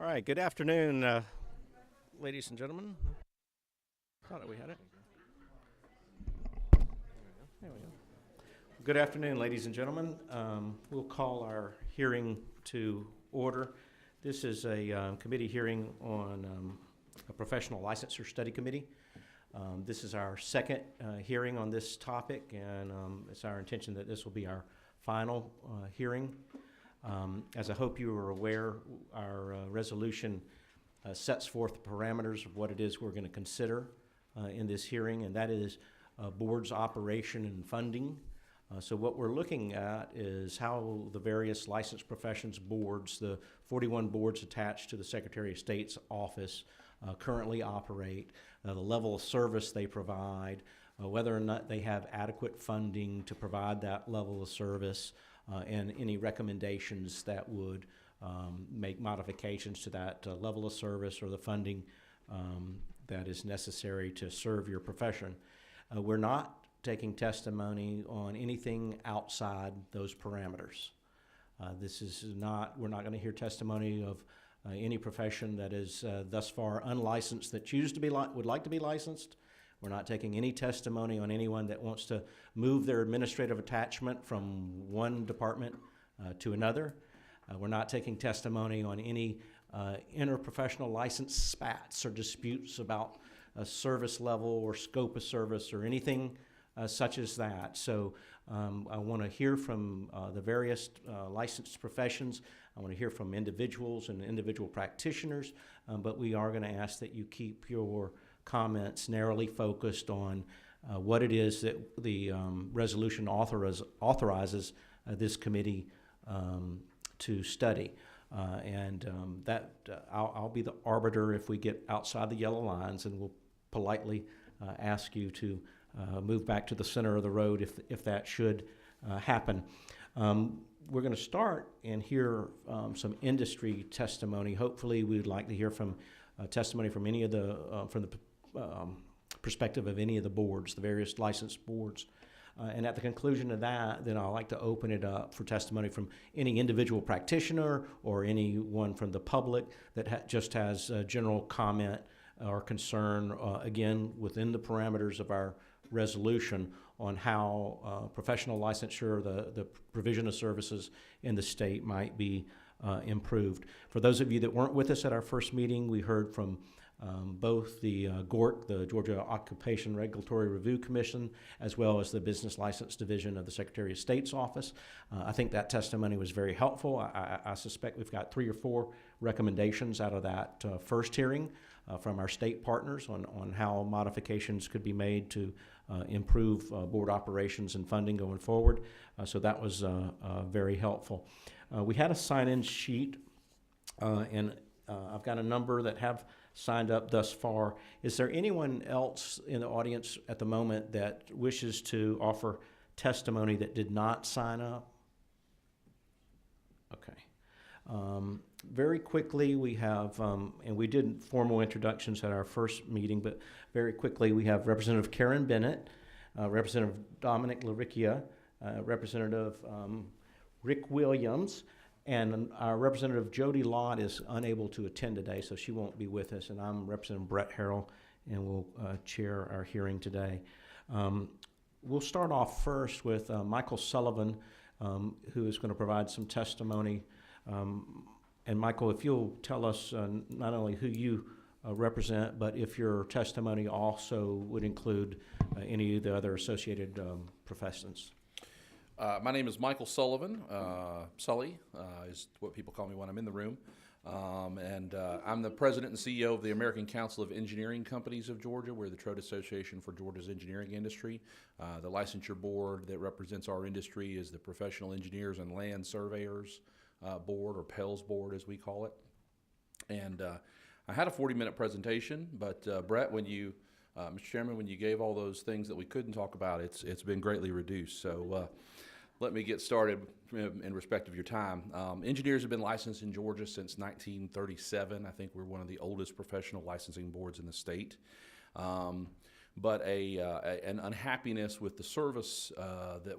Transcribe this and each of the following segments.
All right, good afternoon, ladies and gentlemen. Thought we had it. There we go. Good afternoon, ladies and gentlemen. We'll call our hearing to order. This is a committee hearing on a professional licensure study committee. This is our second hearing on this topic, and it's our intention that this will be our final hearing. As I hope you are aware, our resolution sets forth the parameters of what it is we're going to consider in this hearing, and that is board's operation and funding. So what we're looking at is how the various licensed professions boards, the 41 boards attached to the Secretary of State's office, currently operate, the level of service they provide, whether or not they have adequate funding to provide that level of service, and any recommendations that would make modifications to that level of service or the funding that is necessary to serve your profession. We're not taking testimony on anything outside those parameters. We're not going to hear testimony of any profession that is thus far unlicensed that would like to be licensed. We're not taking any testimony on anyone that wants to move their administrative attachment from one department to another. We're not taking testimony on any interprofessional license spats or disputes about a service level or scope of service or anything such as that. So I want to hear from the various licensed professions. I want to hear from individuals and individual practitioners, but we are going to ask that you keep your comments narrowly focused on what it is that the resolution authorizes this committee to study. I'll be the arbiter if we get outside the yellow lines, and we'll politely ask you to move back to the center of the road if that should happen. We're going to start and hear some industry testimony. Hopefully, we'd like to hear from testimony from any of from the perspective of any of the boards, the various licensed boards. And at the conclusion of that, then I'd like to open it up for testimony from any individual practitioner or anyone from the public that just has a general comment or concern, again, within the parameters of our resolution on how professional licensure, the provision of services in the state might be improved. For those of you that weren't with us at our first meeting, we heard from both the GORC, the Georgia Occupation Regulatory Review Commission, as well as the Business License Division of the Secretary of State's office. I think that testimony was very helpful. I suspect we've got 3 or 4 recommendations out of that first hearing from our state partners on how modifications could be made to improve board operations and funding going forward. So that was very helpful. We had a sign-in sheet, and I've got a number that have signed up thus far. Is there anyone else in the audience at the moment that wishes to offer testimony that did not sign up? Okay. Very quickly, we have, and we did formal introductions at our first meeting, but very quickly we have Representative Karen Bennett, Representative Dominic LaRicchia, Representative Rick Williams, and our Representative Jody Lott is unable to attend today, so she won't be with us. And I'm Representative Brett Harrell, and will chair our hearing today. We'll start off first with Michael Sullivan, who is going to provide some testimony. And Michael, if you'll tell us not only who you represent, but if your testimony also would include any of the other associated professions. My name is Michael Sullivan. Sully is what people call me when I'm in the room. And I'm the president and CEO of the American Council of Engineering Companies of Georgia. We're the trade association for Georgia's engineering industry. The licensure board that represents our industry is the Professional Engineers and Land Surveyors Board, or PELS board as we call it. And I had a 40-minute presentation, but Brett, when you Mr. Chairman, when you gave all those things that we couldn't talk about, it's been greatly reduced. So let me get started in respect of your time. Engineers have been licensed in Georgia since 1937. I think we're one of the oldest professional licensing boards in the state. but an unhappiness with the service that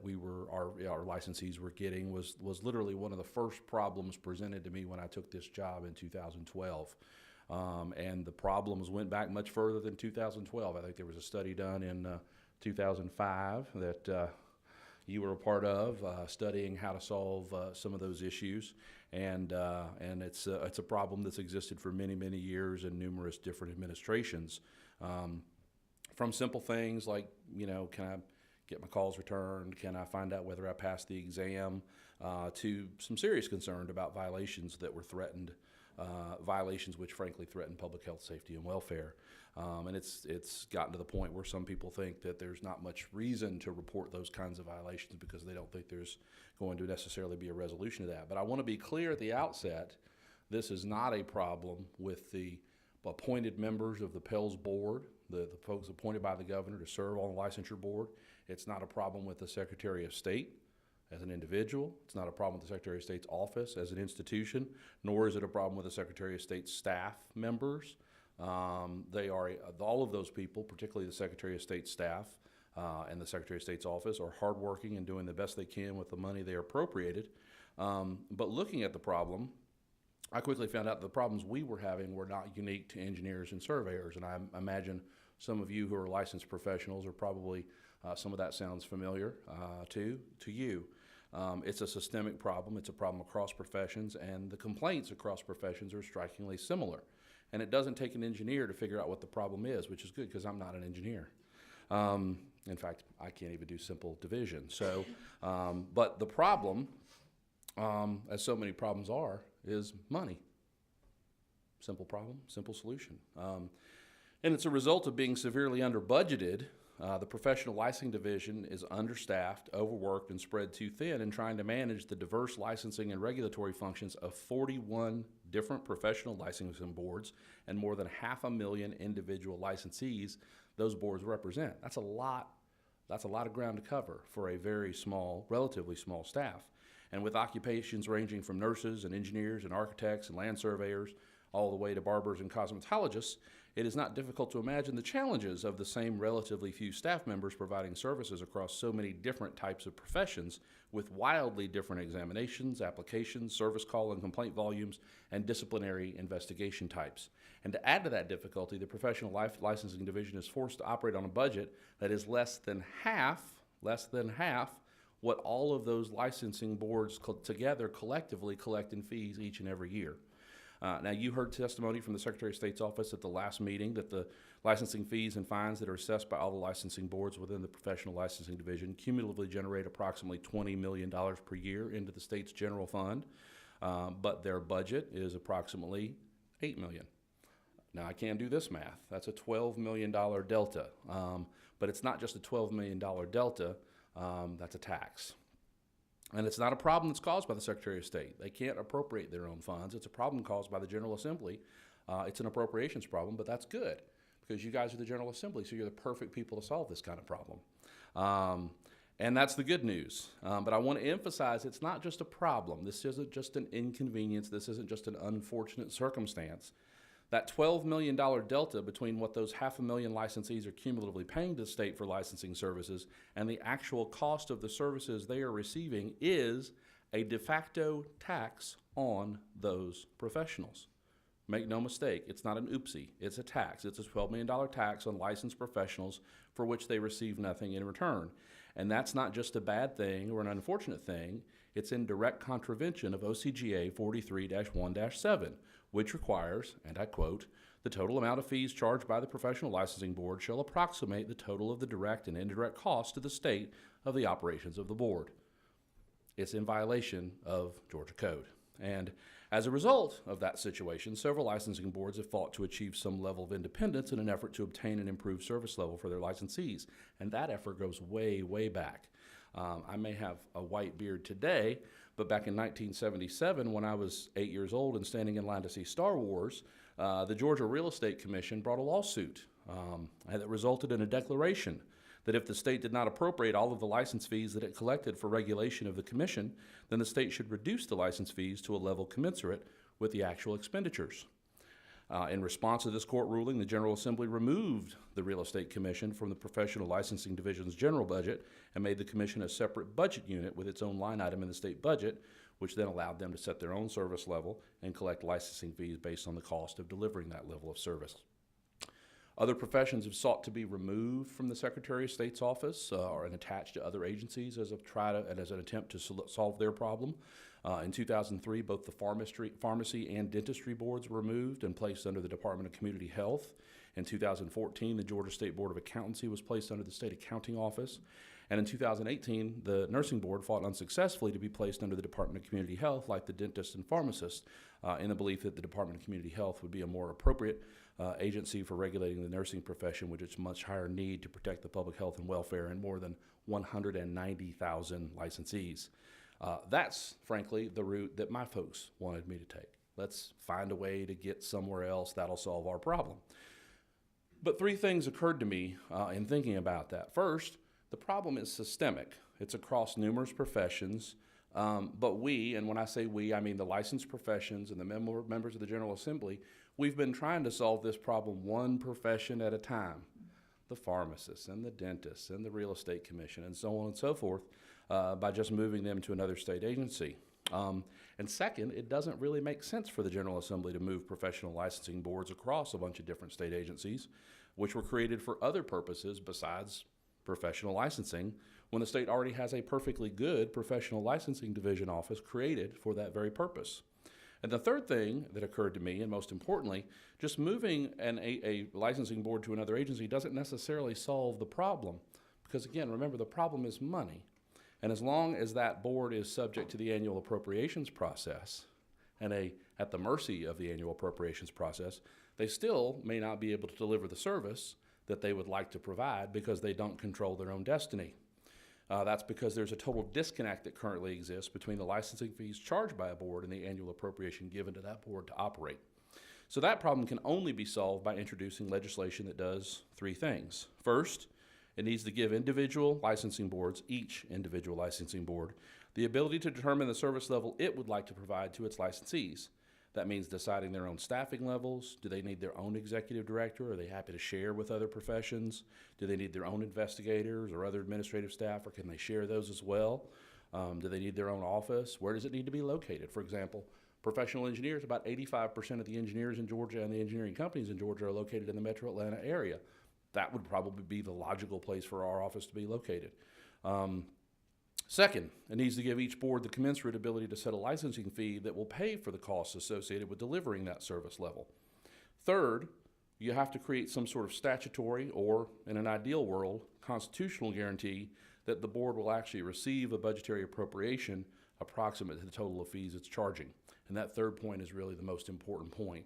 our licensees were getting was literally one of the first problems presented to me when I took this job in 2012. And the problems went back much further than 2012. I think there was a study done in 2005 that you were a part of, studying how to solve some of those issues, and it's a problem that's existed for many, many years in numerous different administrations. From simple things like, can I get my calls returned? Can I find out whether I passed the exam? To some serious concern about violations that were threatened, violations which frankly threaten public health, safety, and welfare. And it's gotten to the point where some people think that there's not much reason to report those kinds of violations because they don't think there's going to necessarily be a resolution to that. But I want to be clear at the outset, this is not a problem with the appointed members of the PELS board, the folks appointed by the governor to serve on the licensure board. It's not a problem with the Secretary of State as an individual. It's not a problem with the Secretary of State's office as an institution, nor is it a problem with the Secretary of State's staff members. They are, all of those people, particularly the Secretary of State's staff and the Secretary of State's office, are hardworking and doing the best they can with the money they are appropriated. But looking at the problem, I quickly found out the problems we were having were not unique to engineers and surveyors, and I imagine some of you who are licensed professionals are probably, some of that sounds familiar to you. It's a systemic problem. It's a problem across professions, and the complaints across professions are strikingly similar. And it doesn't take an engineer to figure out what the problem is, which is good because I'm not an engineer. In fact, I can't even do simple division. So, but the problem, as so many problems are, is money. Simple problem, simple solution. And it's a result of being severely under budgeted. The professional licensing division is understaffed, overworked, and spread too thin in trying to manage the diverse licensing and regulatory functions of 41 different professional licensing boards and more than 500,000 individual licensees those boards represent. That's a lot of ground to cover for a very small, relatively small staff. And with occupations ranging from nurses and engineers and architects and land surveyors all the way to barbers and cosmetologists, it is not difficult to imagine the challenges of the same relatively few staff members providing services across so many different types of professions with wildly different examinations, applications, service call and complaint volumes, and disciplinary investigation types. And to add to that difficulty, the professional licensing division is forced to operate on a budget that is less than half what all of those licensing boards together collectively collect in fees each and every year. Now, you heard testimony from the Secretary of State's office at the last meeting that the licensing fees and fines that are assessed by all the licensing boards within the professional licensing division cumulatively generate approximately $20 million per year into the state's general fund, but their budget is approximately $8 million. Now, I can't do this math. That's a $12 million delta, but it's not just a $12 million delta, that's a tax. And it's not a problem that's caused by the Secretary of State. They can't appropriate their own funds. It's a problem caused by the General Assembly. It's an appropriations problem, but that's good because you guys are the General Assembly, so you're the perfect people to solve this kind of problem. And that's the good news. But I want to emphasize it's not just a problem. This isn't just an inconvenience. This isn't just an unfortunate circumstance. That $12 million delta between what those 500,000 licensees are cumulatively paying to the state for licensing services and the actual cost of the services they are receiving is a de facto tax on those professionals. Make no mistake, it's not an oopsie. It's a tax. It's a $12 million tax on licensed professionals for which they receive nothing in return. And that's not just a bad thing or an unfortunate thing. It's in direct contravention of OCGA 43-1-7, which requires, and I quote, the total amount of fees charged by the Professional Licensing Board shall approximate the total of the direct and indirect costs to the state of the operations of the board. It's in violation of Georgia Code. And as a result of that situation, several licensing boards have fought to achieve some level of independence in an effort to obtain an improved service level for their licensees. And that effort goes way, way back. I may have a white beard today, but back in 1977, when I was 8 years old and standing in line to see Star Wars, the Georgia Real Estate Commission brought a lawsuit that resulted in a declaration that if the state did not appropriate all of the license fees that it collected for regulation of the commission, then the state should reduce the license fees to a level commensurate with the actual expenditures. In response to this court ruling, the General Assembly removed the Real Estate Commission from the Professional Licensing Division's general budget and made the commission a separate budget unit with its own line item in the state budget, which then allowed them to set their own service level and collect licensing fees based on the cost of delivering that level of service. Other professions have sought to be removed from the Secretary of State's office and attached to other agencies as an attempt to solve their problem. In 2003, both the pharmacy and dentistry boards were removed and placed under the Department of Community Health. In 2014, the Georgia State Board of Accountancy was placed under the State Accounting Office. And in 2018, the Nursing Board fought unsuccessfully to be placed under the Department of Community Health, like the dentists and pharmacists, in the belief that the Department of Community Health would be a more appropriate agency for regulating the nursing profession, with its much higher need to protect the public health and welfare and more than 190,000 licensees. That's, frankly, the route that my folks wanted me to take. Let's find a way to get somewhere else that'll solve our problem. But three things occurred to me in thinking about that. First, the problem is systemic. It's across numerous professions, but we, and when I say we, I mean the licensed professions and the members of the General Assembly, we've been trying to solve this problem one profession at a time. The pharmacists and the dentists and the Real Estate Commission and so on and so forth, by just moving them to another state agency. And second, it doesn't really make sense for the General Assembly to move professional licensing boards across a bunch of different state agencies, which were created for other purposes besides professional licensing, when the state already has a perfectly good professional licensing division office created for that very purpose. And the third thing that occurred to me, and most importantly, just moving a licensing board to another agency doesn't necessarily solve the problem. Because again, remember, the problem is money. And as long as that board is subject to the annual appropriations process and at the mercy of the annual appropriations process, they still may not be able to deliver the service that they would like to provide because they don't control their own destiny. That's because there's a total disconnect that currently exists between the licensing fees charged by a board and the annual appropriation given to that board to operate. So that problem can only be solved by introducing legislation that does three things. First, it needs to give individual licensing boards, each individual licensing board, the ability to determine the service level it would like to provide to its licensees. That means deciding their own staffing levels. Do they need their own executive director? Are they happy to share with other professions? Do they need their own investigators or other administrative staff, or can they share those as well? Do they need their own office? Where does it need to be located? For example, professional engineers, about 85% of the engineers in Georgia and the engineering companies in Georgia are located in the metro Atlanta area. That would probably be the logical place for our office to be located. Second, it needs to give each board the commensurate ability to set a licensing fee that will pay for the costs associated with delivering that service level. Third, you have to create some sort of statutory or, in an ideal world, constitutional guarantee that the board will actually receive a budgetary appropriation approximate to the total of fees it's charging. And that third point is really the most important point.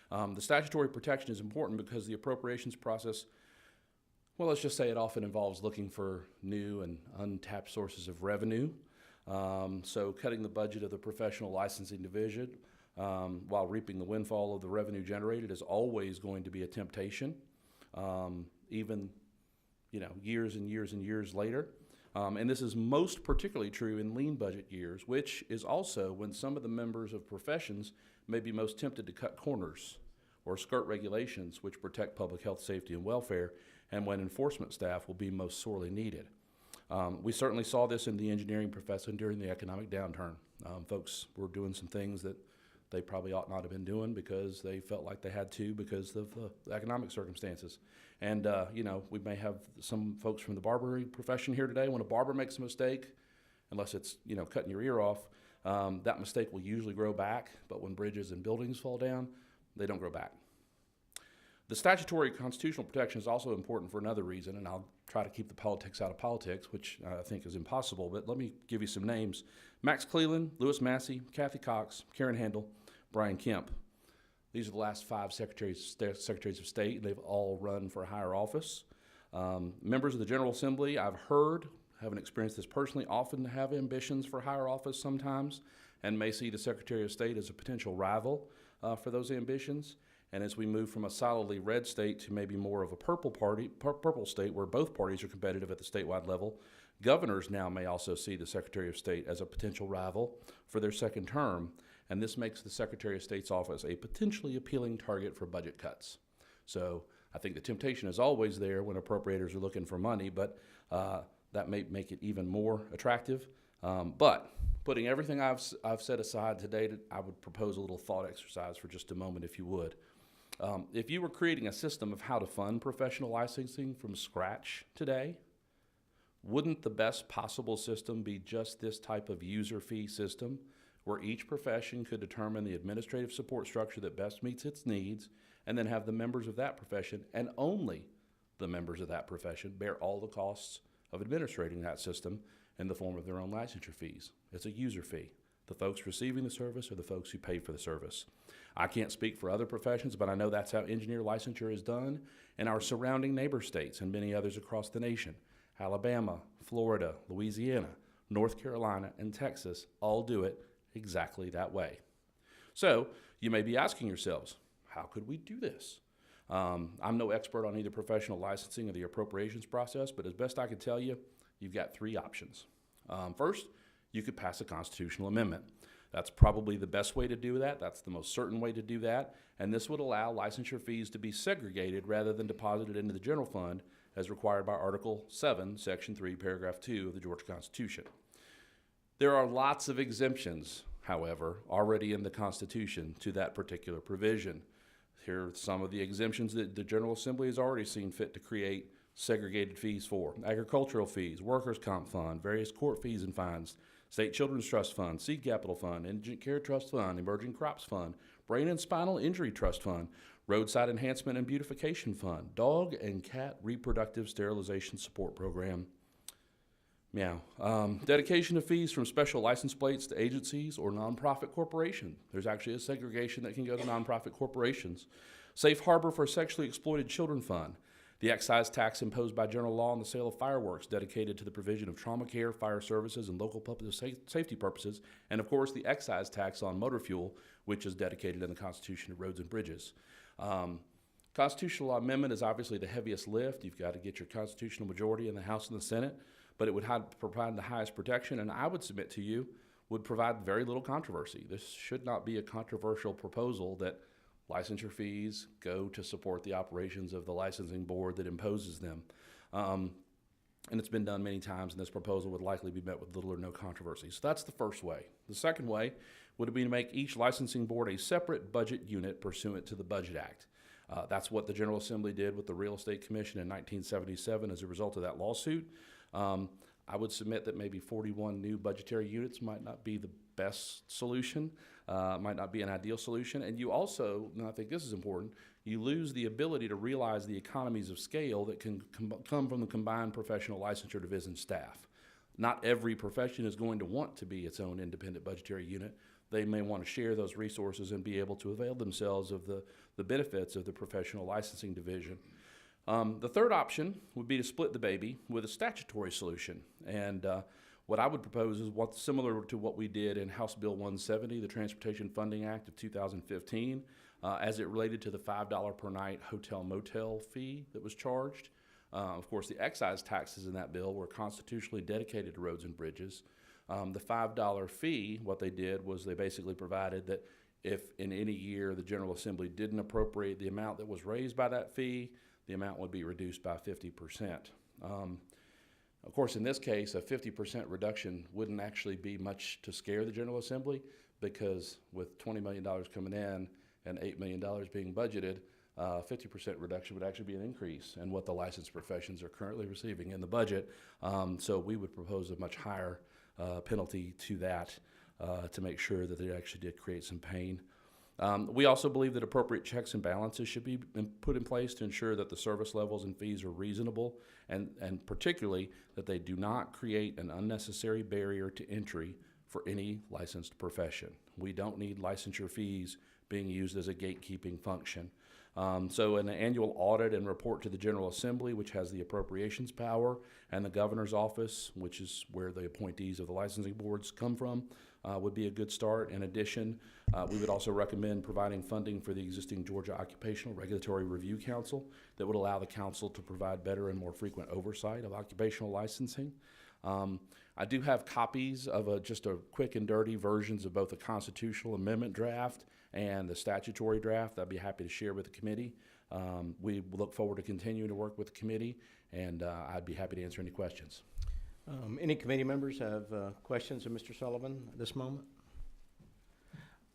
The statutory protection is important because the appropriations process, well, let's just say it often involves looking for new and untapped sources of revenue. So cutting the budget of the professional licensing division while reaping the windfall of the revenue generated is always going to be a temptation, even years and years and years later. And this is most particularly true in lean budget years, which is also when some of the members of professions may be most tempted to cut corners or skirt regulations which protect public health, safety, and welfare, and when enforcement staff will be most sorely needed. We certainly saw this in the engineering profession during the economic downturn. Folks were doing some things that they probably ought not have been doing because they felt like they had to because of the economic circumstances. And, we may have some folks from the barbering profession here today. When a barber makes a mistake, unless it's, cutting your ear off, that mistake will usually grow back. But when bridges and buildings fall down, they don't grow back. The statutory constitutional protection is also important for another reason, and I'll try to keep the politics out of politics, which I think is impossible, but let me give you some names. Max Cleland, Louis Massey, Kathy Cox, Karen Handel, Brian Kemp. These are the last 5 secretaries of state, and they've all run for a higher office. Members of the General Assembly, I've heard, haven't experienced this personally, often have ambitions for higher office sometimes, and may see the Secretary of State as a potential rival for those ambitions. And as we move from a solidly red state to maybe more of a purple state where both parties are competitive at the statewide level, governors now may also see the Secretary of State as a potential rival for their second term. and this makes the Secretary of State's office a potentially appealing target for budget cuts. So I think the temptation is always there when appropriators are looking for money, but that may make it even more attractive. But putting everything I've set aside today, I would propose a little thought exercise for just a moment, if you would. If you were creating a system of how to fund professional licensing from scratch today, wouldn't the best possible system be just this type of user fee system, where each profession could determine the administrative support structure that best meets its needs, and then have the members of that profession, and only the members of that profession, bear all the costs of administrating that system in the form of their own licensure fees? It's a user fee. The folks receiving the service are the folks who paid for the service. I can't speak for other professions, but I know that's how engineer licensure is done in our surrounding neighbor states and many others across the nation. Alabama, Florida, Louisiana, North Carolina, and Texas all do it exactly that way. So you may be asking yourselves, how could we do this? I'm no expert on either professional licensing or the appropriations process, but as best I can tell you, you've got three options. First, you could pass a constitutional amendment. That's probably the best way to do that. That's the most certain way to do that. And this would allow licensure fees to be segregated rather than deposited into the general fund as required by Article 7, Section 3, Paragraph 2 of the Georgia Constitution. There are lots of exemptions, however, already in the Constitution to that particular provision. Here are some of the exemptions that the General Assembly has already seen fit to create segregated fees for: agricultural fees, workers' comp fund, various court fees and fines, State Children's Trust Fund, Seed Capital Fund, Indigent Care Trust Fund, Emerging Crops Fund, Brain and Spinal Injury Trust Fund, Roadside Enhancement and Beautification Fund, Dog and Cat Reproductive Sterilization Support Program. Meow. Dedication of fees from special license plates to agencies or nonprofit corporations. There's actually a segregation that can go to nonprofit corporations. Safe harbor for sexually exploited children fund. The excise tax imposed by general law on the sale of fireworks dedicated to the provision of trauma care, fire services, and local public safety purposes. And of course, the excise tax on motor fuel, which is dedicated in the Constitution to roads and bridges. Constitutional amendment is obviously the heaviest lift. You've got to get your constitutional majority in the House and the Senate, but it would provide the highest protection, and I would submit to you would provide very little controversy. This should not be a controversial proposal that licensure fees go to support the operations of the licensing board that imposes them. And it's been done many times, and this proposal would likely be met with little or no controversy. So that's the first way. The second way would be to make each licensing board a separate budget unit pursuant to the Budget Act. That's what the General Assembly did with the Real Estate Commission in 1977 as a result of that lawsuit. I would submit that maybe 41 new budgetary units might not be the best solution, might not be an ideal solution. And you also, and I think this is important, you lose the ability to realize the economies of scale that can come from the combined professional licensure division staff. Not every profession is going to want to be its own independent budgetary unit. They may want to share those resources and be able to avail themselves of the benefits of the professional licensing division. The third option would be to split the baby with a statutory solution. And what I would propose is similar to what we did in House Bill 170, the Transportation Funding Act of 2015, as it related to the $5 per night hotel-motel fee that was charged. Of course, the excise taxes in that bill were constitutionally dedicated to roads and bridges. The $5 fee, what they did was they basically provided that if in any year the General Assembly didn't appropriate the amount that was raised by that fee, the amount would be reduced by 50%. Of course, in this case, a 50% reduction wouldn't actually be much to scare the General Assembly, because with $20 million coming in and $8 million being budgeted, 50% reduction would actually be an increase in what the licensed professions are currently receiving in the budget. So we would propose a much higher penalty to that to make sure that it actually did create some pain. We also believe that appropriate checks and balances should be put in place to ensure that the service levels and fees are reasonable, and particularly that they do not create an unnecessary barrier to entry for any licensed profession. We don't need licensure fees being used as a gatekeeping function. So an annual audit and report to the General Assembly, which has the appropriations power, and the Governor's Office, which is where the appointees of the licensing boards come from, would be a good start. In addition, we would also recommend providing funding for the existing Georgia Occupational Regulatory Review Council that would allow the council to provide better and more frequent oversight of occupational licensing. I do have copies of just a quick and dirty versions of both the constitutional amendment draft and the statutory draft. I'd be happy to share with the committee. We look forward to continuing to work with the committee, and I'd be happy to answer any questions. Any committee members have questions of Mr. Sullivan at this moment?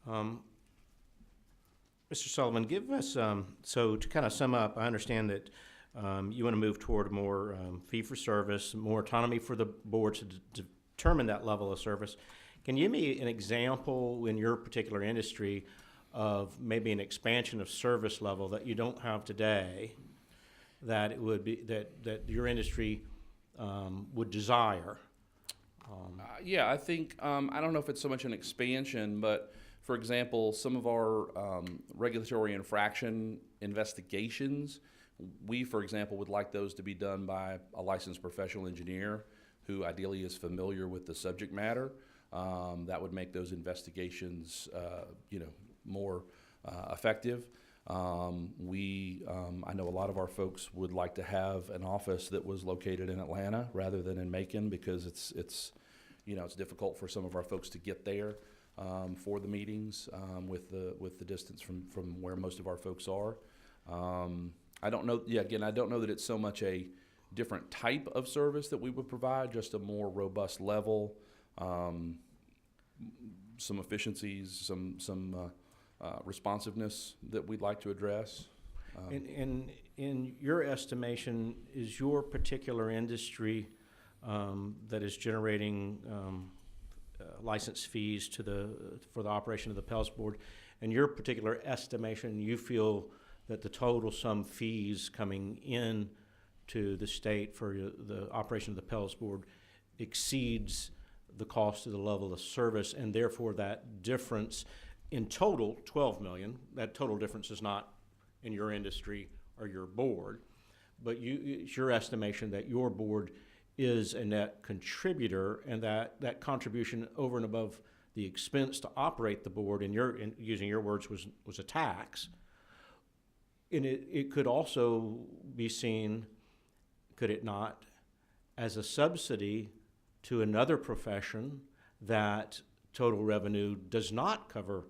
Mr. Sullivan, give us, so to kind of sum up, I understand that you want to move toward more fee-for-service, more autonomy for the board to determine that level of service. Can you give me an example in your particular industry of maybe an expansion of service level that you don't have today that it would be, that your industry would desire? Yeah, I think, I don't know if it's so much an expansion, but for example, some of our regulatory infraction investigations, we, for example, would like those to be done by a licensed professional engineer who ideally is familiar with the subject matter. That would make those investigations, more effective. I know a lot of our folks would like to have an office that was located in Atlanta rather than in Macon, because it's difficult for some of our folks to get there for the meetings with the distance from where most of our folks are. I don't know. Yeah, again, I don't know that it's so much a different type of service that we would provide, just a more robust level, some efficiencies, some responsiveness that we'd like to address. In your estimation, is your particular industry that is generating license fees for the operation of the Pels Board, in your particular estimation, you feel that the total sum fees coming in to the state for the operation of the Pels Board exceeds the cost of the level of service, and therefore that difference in total, $12 million, that total difference is not in your industry or your board, but it's your estimation that your board is a net contributor, and that contribution over and above the expense to operate the board, in using your words, was a tax. And it could also be seen, could it not, as a subsidy to another profession that total revenue does not cover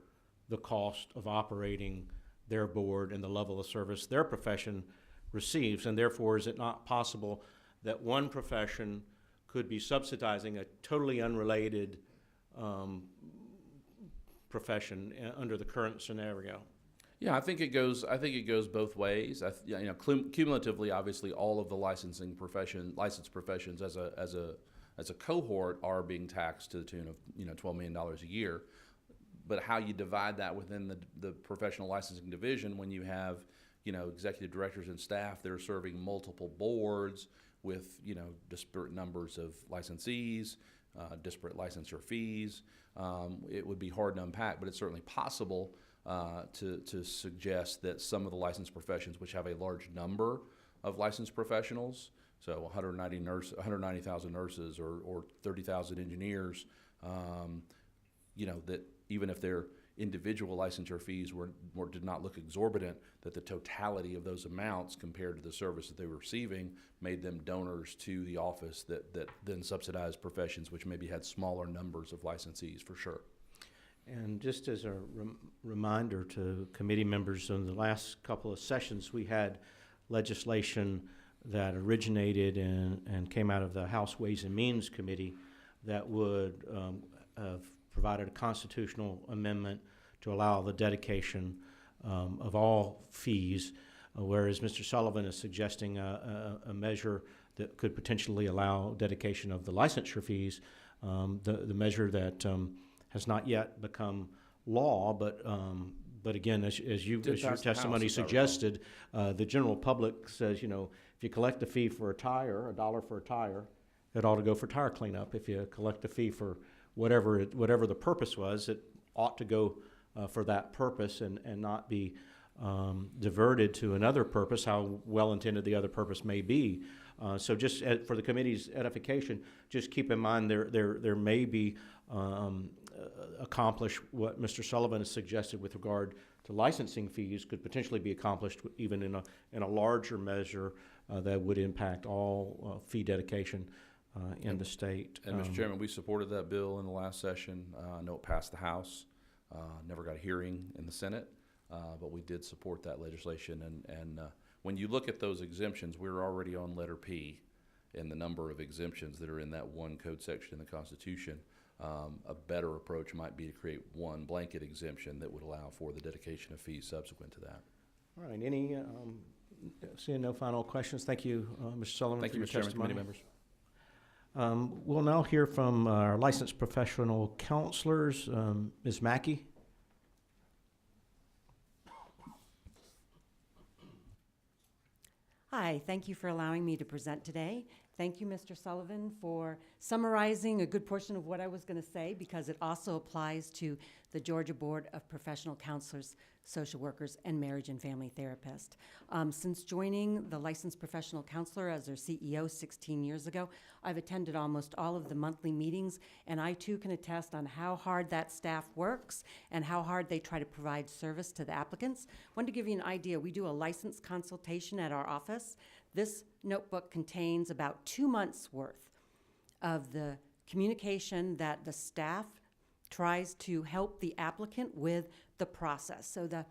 the cost of operating their board and the level of service their profession receives, and therefore is it not possible that one profession could be subsidizing a totally unrelated profession under the current scenario? Yeah, I think it goes both ways. Cumulatively, obviously, all of the licensed professions as a cohort are being taxed to the tune of $12 million a year. But how you divide that within the professional licensing division, when you have executive directors and staff that are serving multiple boards with disparate numbers of licensees, disparate licensure fees, it would be hard to unpack. But it's certainly possible to suggest that some of the licensed professions, which have a large number of licensed professionals, so 190,000 nurses or 30,000 engineers, that even if their individual licensure fees did not look exorbitant, that the totality of those amounts compared to the service that they were receiving made them donors to the office that then subsidized professions which maybe had smaller numbers of licensees, for sure. And just as a reminder to committee members, in the last couple of sessions, we had legislation that originated and came out of the House Ways and Means Committee that would have provided a constitutional amendment to allow the dedication of all fees, whereas Mr. Sullivan is suggesting a measure that could potentially allow dedication of the licensure fees, the measure that has not yet become law, but again, as your testimony suggested, the general public says, if you collect a fee for a tire, $1 for a tire, it ought to go for tire cleanup. If you collect a fee for whatever the purpose was, it ought to go for that purpose and not be diverted to another purpose, how well-intended the other purpose may be. So just for the committee's edification, just keep in mind there may be accomplish what Mr. Sullivan has suggested with regard to licensing fees could potentially be accomplished even in a larger measure that would impact all fee dedication in the state. And Mr. Chairman, we supported that bill in the last session. I know it passed the House, never got a hearing in the Senate, but we did support that legislation. And when you look at those exemptions, we're already on letter P in the number of exemptions that are in that one code section in the Constitution. A better approach might be to create one blanket exemption that would allow for the dedication of fees subsequent to that. All right, seeing no final questions, thank you, Mr. Sullivan, Thank for you, your Mr. Chairman, testimony. committee members. We'll now hear from our licensed professional counselors. Ms. Mackey? Hi, thank you for allowing me to present today. Thank you, Mr. Sullivan, for summarizing a good portion of what I was going to say, because it also applies to the Georgia Board of Professional Counselors, Social Workers, and Marriage and Family Therapists. Since joining the Licensed Professional Counselor as their CEO 16 years ago, I've attended almost all of the monthly meetings, and I too can attest on how hard that staff works and how hard they try to provide service to the applicants. I wanted to give you an idea. We do a license consultation at our office. This notebook contains about 2 months' worth of the communication that the staff tries to help the applicant with the process. So the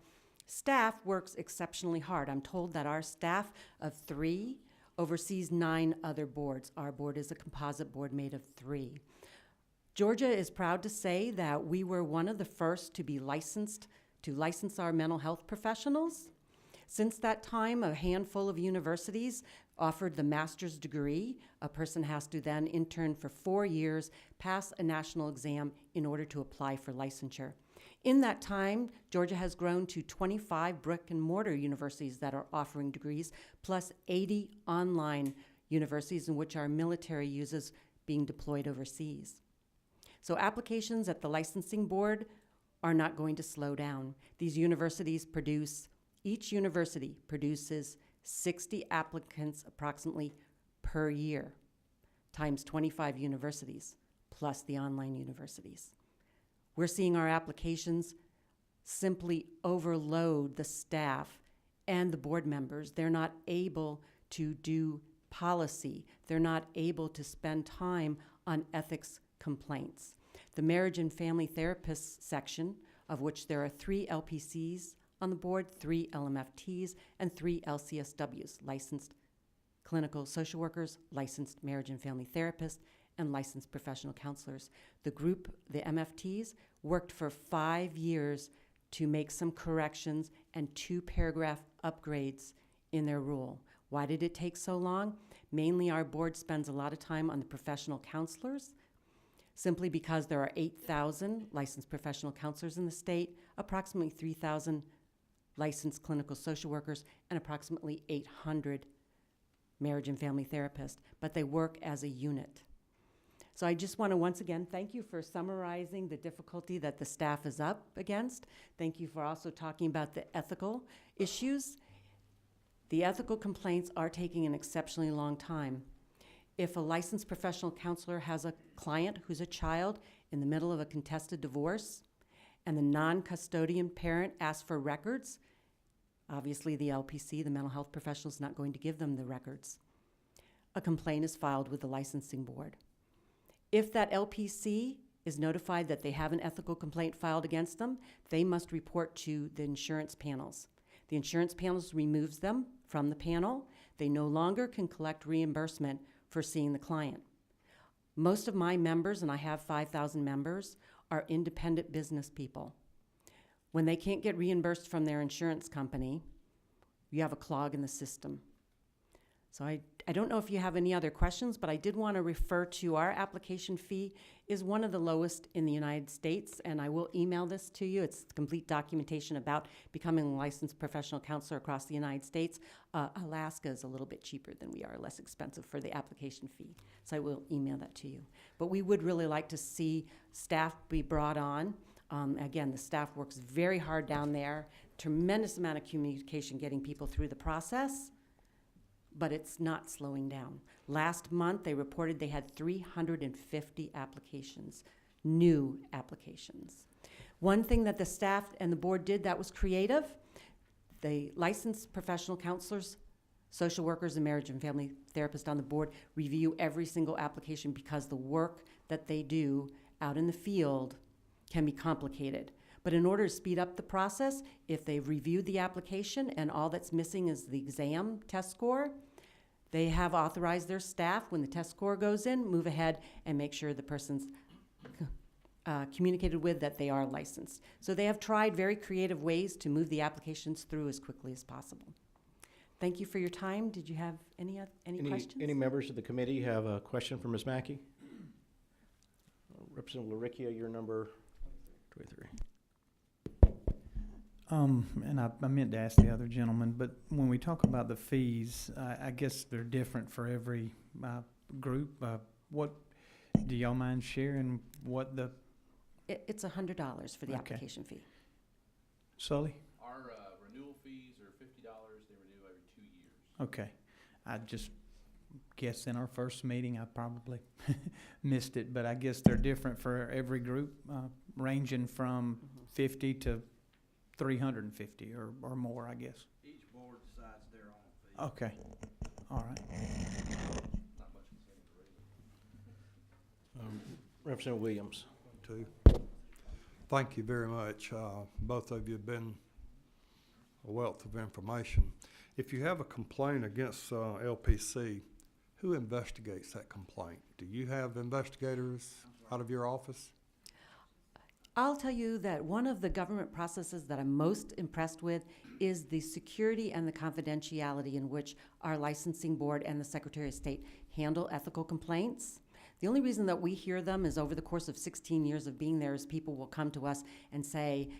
staff works exceptionally hard. I'm told that our staff of 3 oversees 9 other boards. Our board is a composite board made of 3. Georgia is proud to say that we were one of the first to be licensed to license our mental health professionals. Since that time, a handful of universities offered the master's degree. A person has to then intern for 4 years, pass a national exam in order to apply for licensure. In that time, Georgia has grown to 25 brick and mortar universities that are offering degrees, plus 80 online universities in which our military uses being deployed overseas. So applications at the licensing board are not going to slow down. These universities each university produces 60 applicants approximately per year, times 25 universities, plus the online universities. We're seeing our applications simply overload the staff and the board members. They're not able to do policy. They're not able to spend time on ethics complaints. The Marriage and Family Therapists section, of which there are 3 LPCs on the board, 3 LMFTs, and 3 LCSWs, licensed clinical social workers, licensed marriage and family therapists, and licensed professional counselors. The group, the MFTs, worked for 5 years to make some corrections and 2 paragraph upgrades in their rule. Why did it take so long? Mainly our board spends a lot of time on the professional counselors, simply because there are 8,000 licensed professional counselors in the state, approximately 3,000 licensed clinical social workers, and approximately 800 marriage and family therapists, but they work as a unit. So I just want to once again thank you for summarizing the difficulty that the staff is up against. Thank you for also talking about the ethical issues. The ethical complaints are taking an exceptionally long time. If a licensed professional counselor has a client who's a child in the middle of a contested divorce, and the non-custodian parent asks for records, obviously the LPC, the mental health professional, is not going to give them the records. A complaint is filed with the licensing board. If that LPC is notified that they have an ethical complaint filed against them, they must report to the insurance panels. The insurance panels removes them from the panel. They no longer can collect reimbursement for seeing the client. Most of my members, and I have 5,000 members, are independent business people. When they can't get reimbursed from their insurance company, you have a clog in the system. So I don't know if you have any other questions, but I did want to refer to our application fee is one of the lowest in the United States, and I will email this to you. It's complete documentation about becoming a licensed professional counselor across the United States. Alaska is a little bit cheaper than we are, less expensive for the application fee. So I will email that to you. But we would really like to see staff be brought on. Again, the staff works very hard down there, tremendous amount of communication getting people through the process, but it's not slowing down. Last month, they reported they had 350 applications, new applications. One thing that the staff and the board did that was creative, the licensed professional counselors, social workers and marriage and family therapists on the board review every single application because the work that they do out in the field can be complicated. But in order to speed up the process, if they've reviewed the application and all that's missing is the exam test score, they have authorized their staff, when the test score goes in, move ahead and make sure the person's communicated with that they are licensed. So they have tried very creative ways to move the applications through as quickly as possible. Thank you for your time. Did you have any questions? Any members of the committee have a question for Ms. Mackey? Representative LaRicchia, your number 23. And I meant to ask the other gentleman, but when we talk about the fees, I guess they're different for every group. What, do y'all mind sharing what the, It's $100 for the Okay. application fee. Sully? Our renewal fees are $50. They renew every 2 years. Okay. I just guess in our first meeting, I probably missed it, but I guess they're different for every group, ranging from 50 to 350 or more, I guess. Each board decides their own fee. Okay. All right. Not much incentive to raise it. Representative Williams. Too. Thank you very much. Both of you have been a wealth of information. If you have a complaint against LPC, who investigates that complaint? Do you have investigators out of your office? I'll tell you that one of the government processes that I'm most impressed with is the security and the confidentiality in which our licensing board and the Secretary of State handle ethical complaints. The only reason that we hear them is over the course of 16 years of being there is people will come to us and say,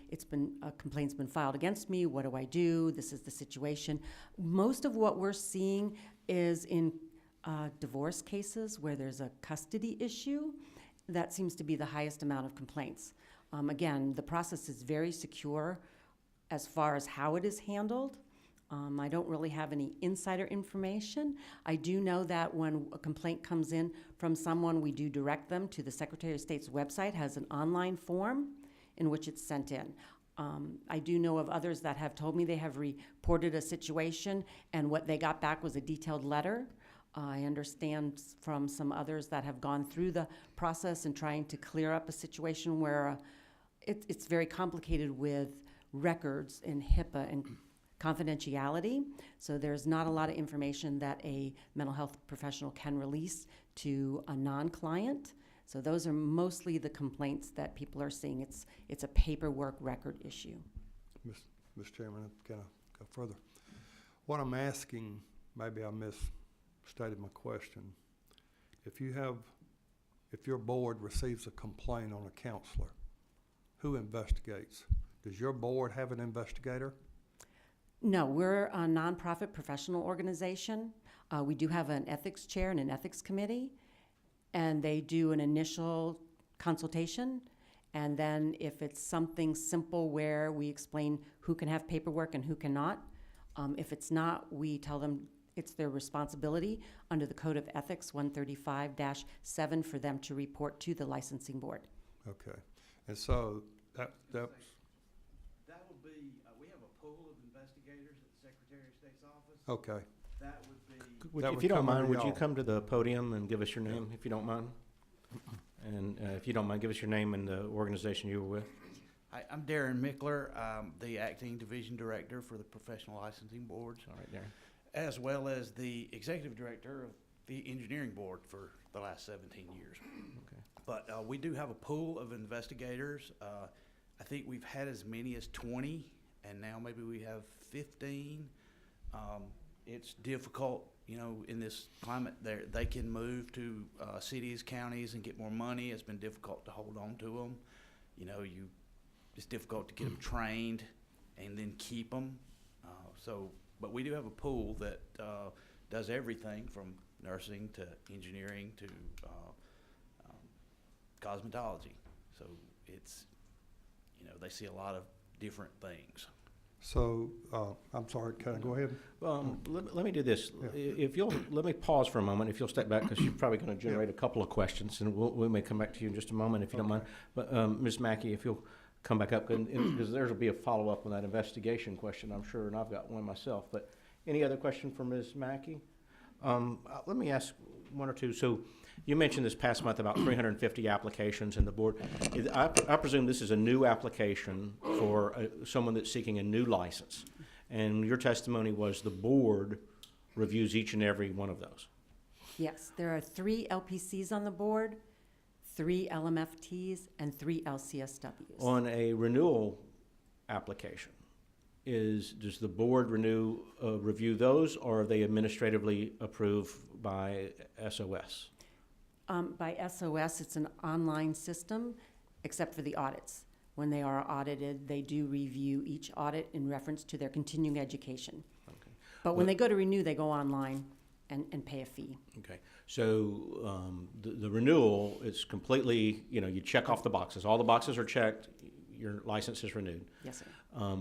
a complaint's been filed against me, what do I do? This is the situation. Most of what we're seeing is in divorce cases where there's a custody issue. That seems to be the highest amount of complaints. Again, the process is very secure as far as how it is handled. I don't really have any insider information. I do know that when a complaint comes in from someone, we do direct them to the Secretary of State's website, has an online form in which it's sent in. I do know of others that have told me they have reported a situation and what they got back was a detailed letter. I understand from some others that have gone through the process and trying to clear up a situation where it's very complicated with records and HIPAA and confidentiality. So there's not a lot of information that a mental health professional can release to a non-client. So those are mostly the complaints that people are seeing. It's a paperwork record issue. Mr. Chairman, can I go further? What I'm asking, maybe I misstated my question. If your board receives a complaint on a counselor, who investigates? Does your board have an investigator? No, we're a nonprofit professional organization. We do have an ethics chair and an ethics committee, and they do an initial consultation. And then if it's something simple where we explain who can have paperwork and who cannot, if it's not, we tell them it's their responsibility under the Code of Ethics 135-7 for them to report to the licensing board. Okay. And so that's That would be, we have a pool of investigators at the Secretary of State's office. okay. That would be, That If would you don't come under mind, would you y'all. come to the podium and give us your name, if you don't mind? And if you don't mind, give us your name and the organization you were with. hi, I'm Darren Mickler. I'm the acting division director for the professional licensing boards, All right, Darren. as well as the executive director of the engineering board for the last 17 years. Okay. But we do have a pool of investigators. I think we've had as many as 20, and now maybe we have 15. It's difficult, you know, in this climate. They can move to cities, counties, and get more money. It's been difficult to hold on to them. You know, it's difficult to get them trained and then keep them. But we do have a pool that does everything from nursing to engineering to cosmetology. So it's, you know, they see a lot of different things. So, I'm sorry, can I go ahead? Let me do this. Yeah. If you'll, let me pause for a moment, if you'll step back, because you're probably going to generate a couple of questions, and we may come back to you in just a moment, if you don't mind. But, Ms. Mackey, if you'll come back up, because there will be a follow-up on that investigation question, I'm sure, and I've got one myself. But Any other question for Ms. Mackey? Let me ask one or two. So you mentioned this past month about 350 applications in the board. I presume this is a new application for someone that's seeking a new license. And your testimony was the board reviews each and every one of those. Yes, there are 3 LPCs on the board, 3 LMFTs, and 3 LCSWs. On a renewal application, does the board review those, or are they administratively approved by SOS? By SOS, it's an online system, except for the audits. When they are audited, they do review each audit in reference to their continuing education. Okay. But when they go to renew, they go online and pay a fee. Okay, so the renewal is completely, you check off the boxes. All the boxes are checked, your license is renewed. Yes, sir.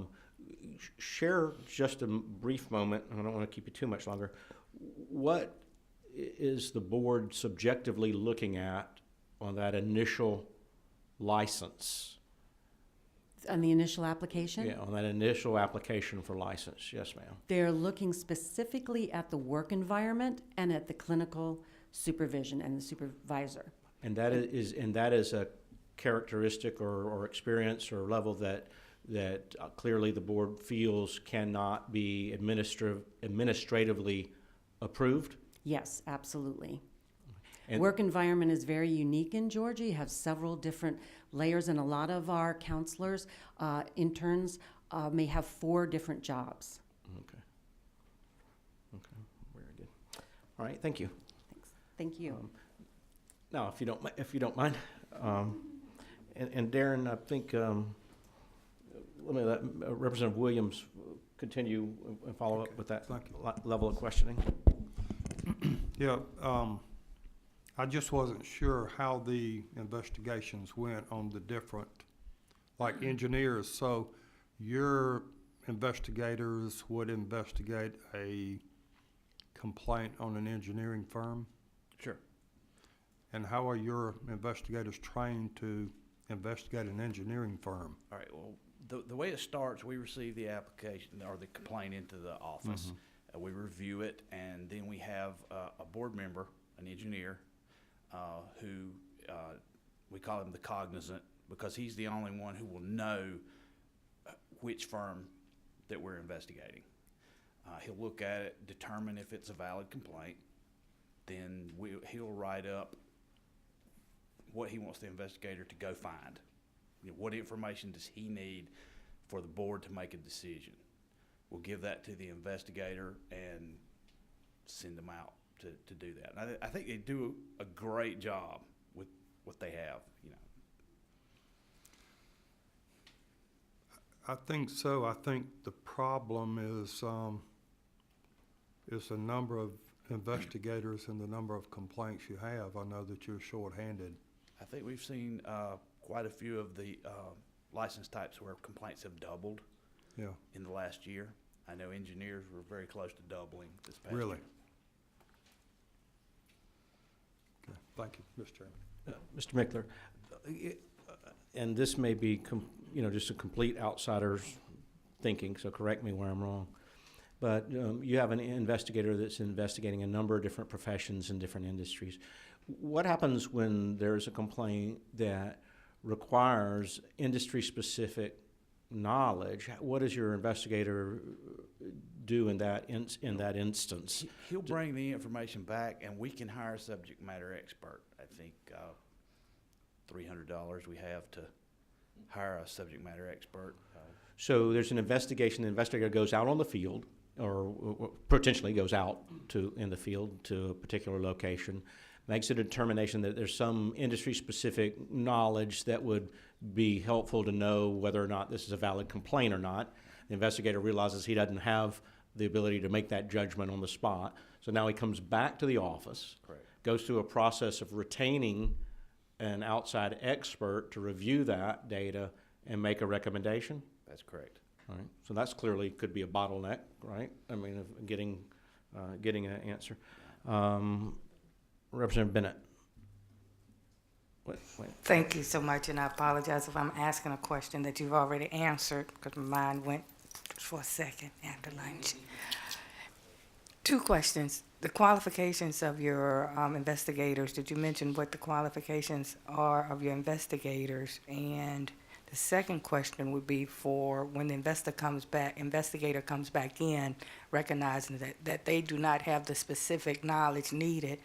Share just a brief moment, I don't want to keep you too much longer. What is the board subjectively looking at on that initial license? On the initial application? Yeah, on that initial application for license, yes, ma'am. They're looking specifically at the work environment and at the clinical supervision and the supervisor. And that is a characteristic or experience or level that clearly the board feels cannot be administratively approved? Yes, absolutely. And- Work environment is very unique in Georgia. You have several different layers, and a lot of our counselors, interns, may have 4 different jobs. Okay. Okay, very good. All right, thank you. Thanks. Thank you. Now, if you don't mind, and Darren, I think, let me let Representative Williams continue and follow up with that Thank you. level of questioning. Yeah, I just wasn't sure how the investigations went on the different, like engineers. So your investigators would investigate a complaint on an engineering firm? Sure. And how are your investigators trained to investigate an engineering firm? All right, well, the way it starts, we receive the application or the complaint into the office. We review it, and then we have a board member, an engineer, who we call him the cognizant, because he's the only one who will know which firm that we're investigating. He'll look at it, determine if it's a valid complaint, then he'll write up what he wants the investigator to go find. What information does he need for the board to make a decision? We'll give that to the investigator and send them out to do that. And I think they do a great job with what they have, I think so. I think the problem is the number of investigators and the number of complaints you have. I know that you're shorthanded. I think we've seen quite a few of the license types where complaints have doubled Yeah, in the last year. I know engineers were very close to doubling this past really. year. Okay, thank you, Mr. Chairman. Mr. Mickler, and this may be just a complete outsider's thinking, so correct me where I'm wrong. But you have an investigator that's investigating a number of different professions and different industries. What happens when there's a complaint that requires industry-specific knowledge? What does your investigator do in that instance? He'll bring the information back, and we can hire a subject matter expert. I think $300 we have to hire a subject matter expert. So there's an investigation. The investigator goes out on the field, or potentially goes out in the field to a particular location, makes a determination that there's some industry-specific knowledge that would be helpful to know whether or not this is a valid complaint or not. The investigator realizes he doesn't have the ability to make that judgment on the spot. So now he comes back to the office, Correct. goes through a process of retaining an outside expert to review that data and make a recommendation. That's correct. All right, so that's clearly could be a bottleneck, right? I mean, of getting an answer. Representative Bennett. Wait. Thank you so much, and I apologize if I'm asking a question that you've already answered, because my mind went for a second after lunch. Two questions. The qualifications of your investigators, did you mention what the qualifications are of your investigators? And the second question would be for when the investigator comes back in, recognizing that they do not have the specific knowledge needed,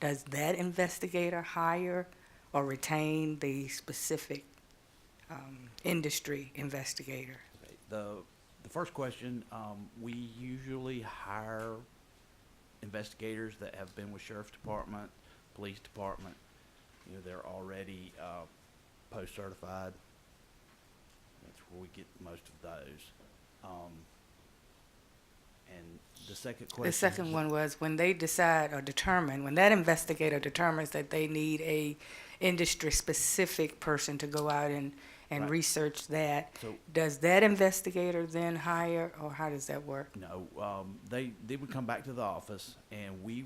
does that investigator hire or retain the specific industry investigator? The first question, we usually hire investigators that have been with sheriff's department, police department. You know, they're already post-certified. That's where we get most of those. And the second question. The second one was when they decide or determine, when that investigator determines that they need a industry-specific person to go out and Right. research that, So, does that investigator then hire, or how does that work? no, they would come back to the office and we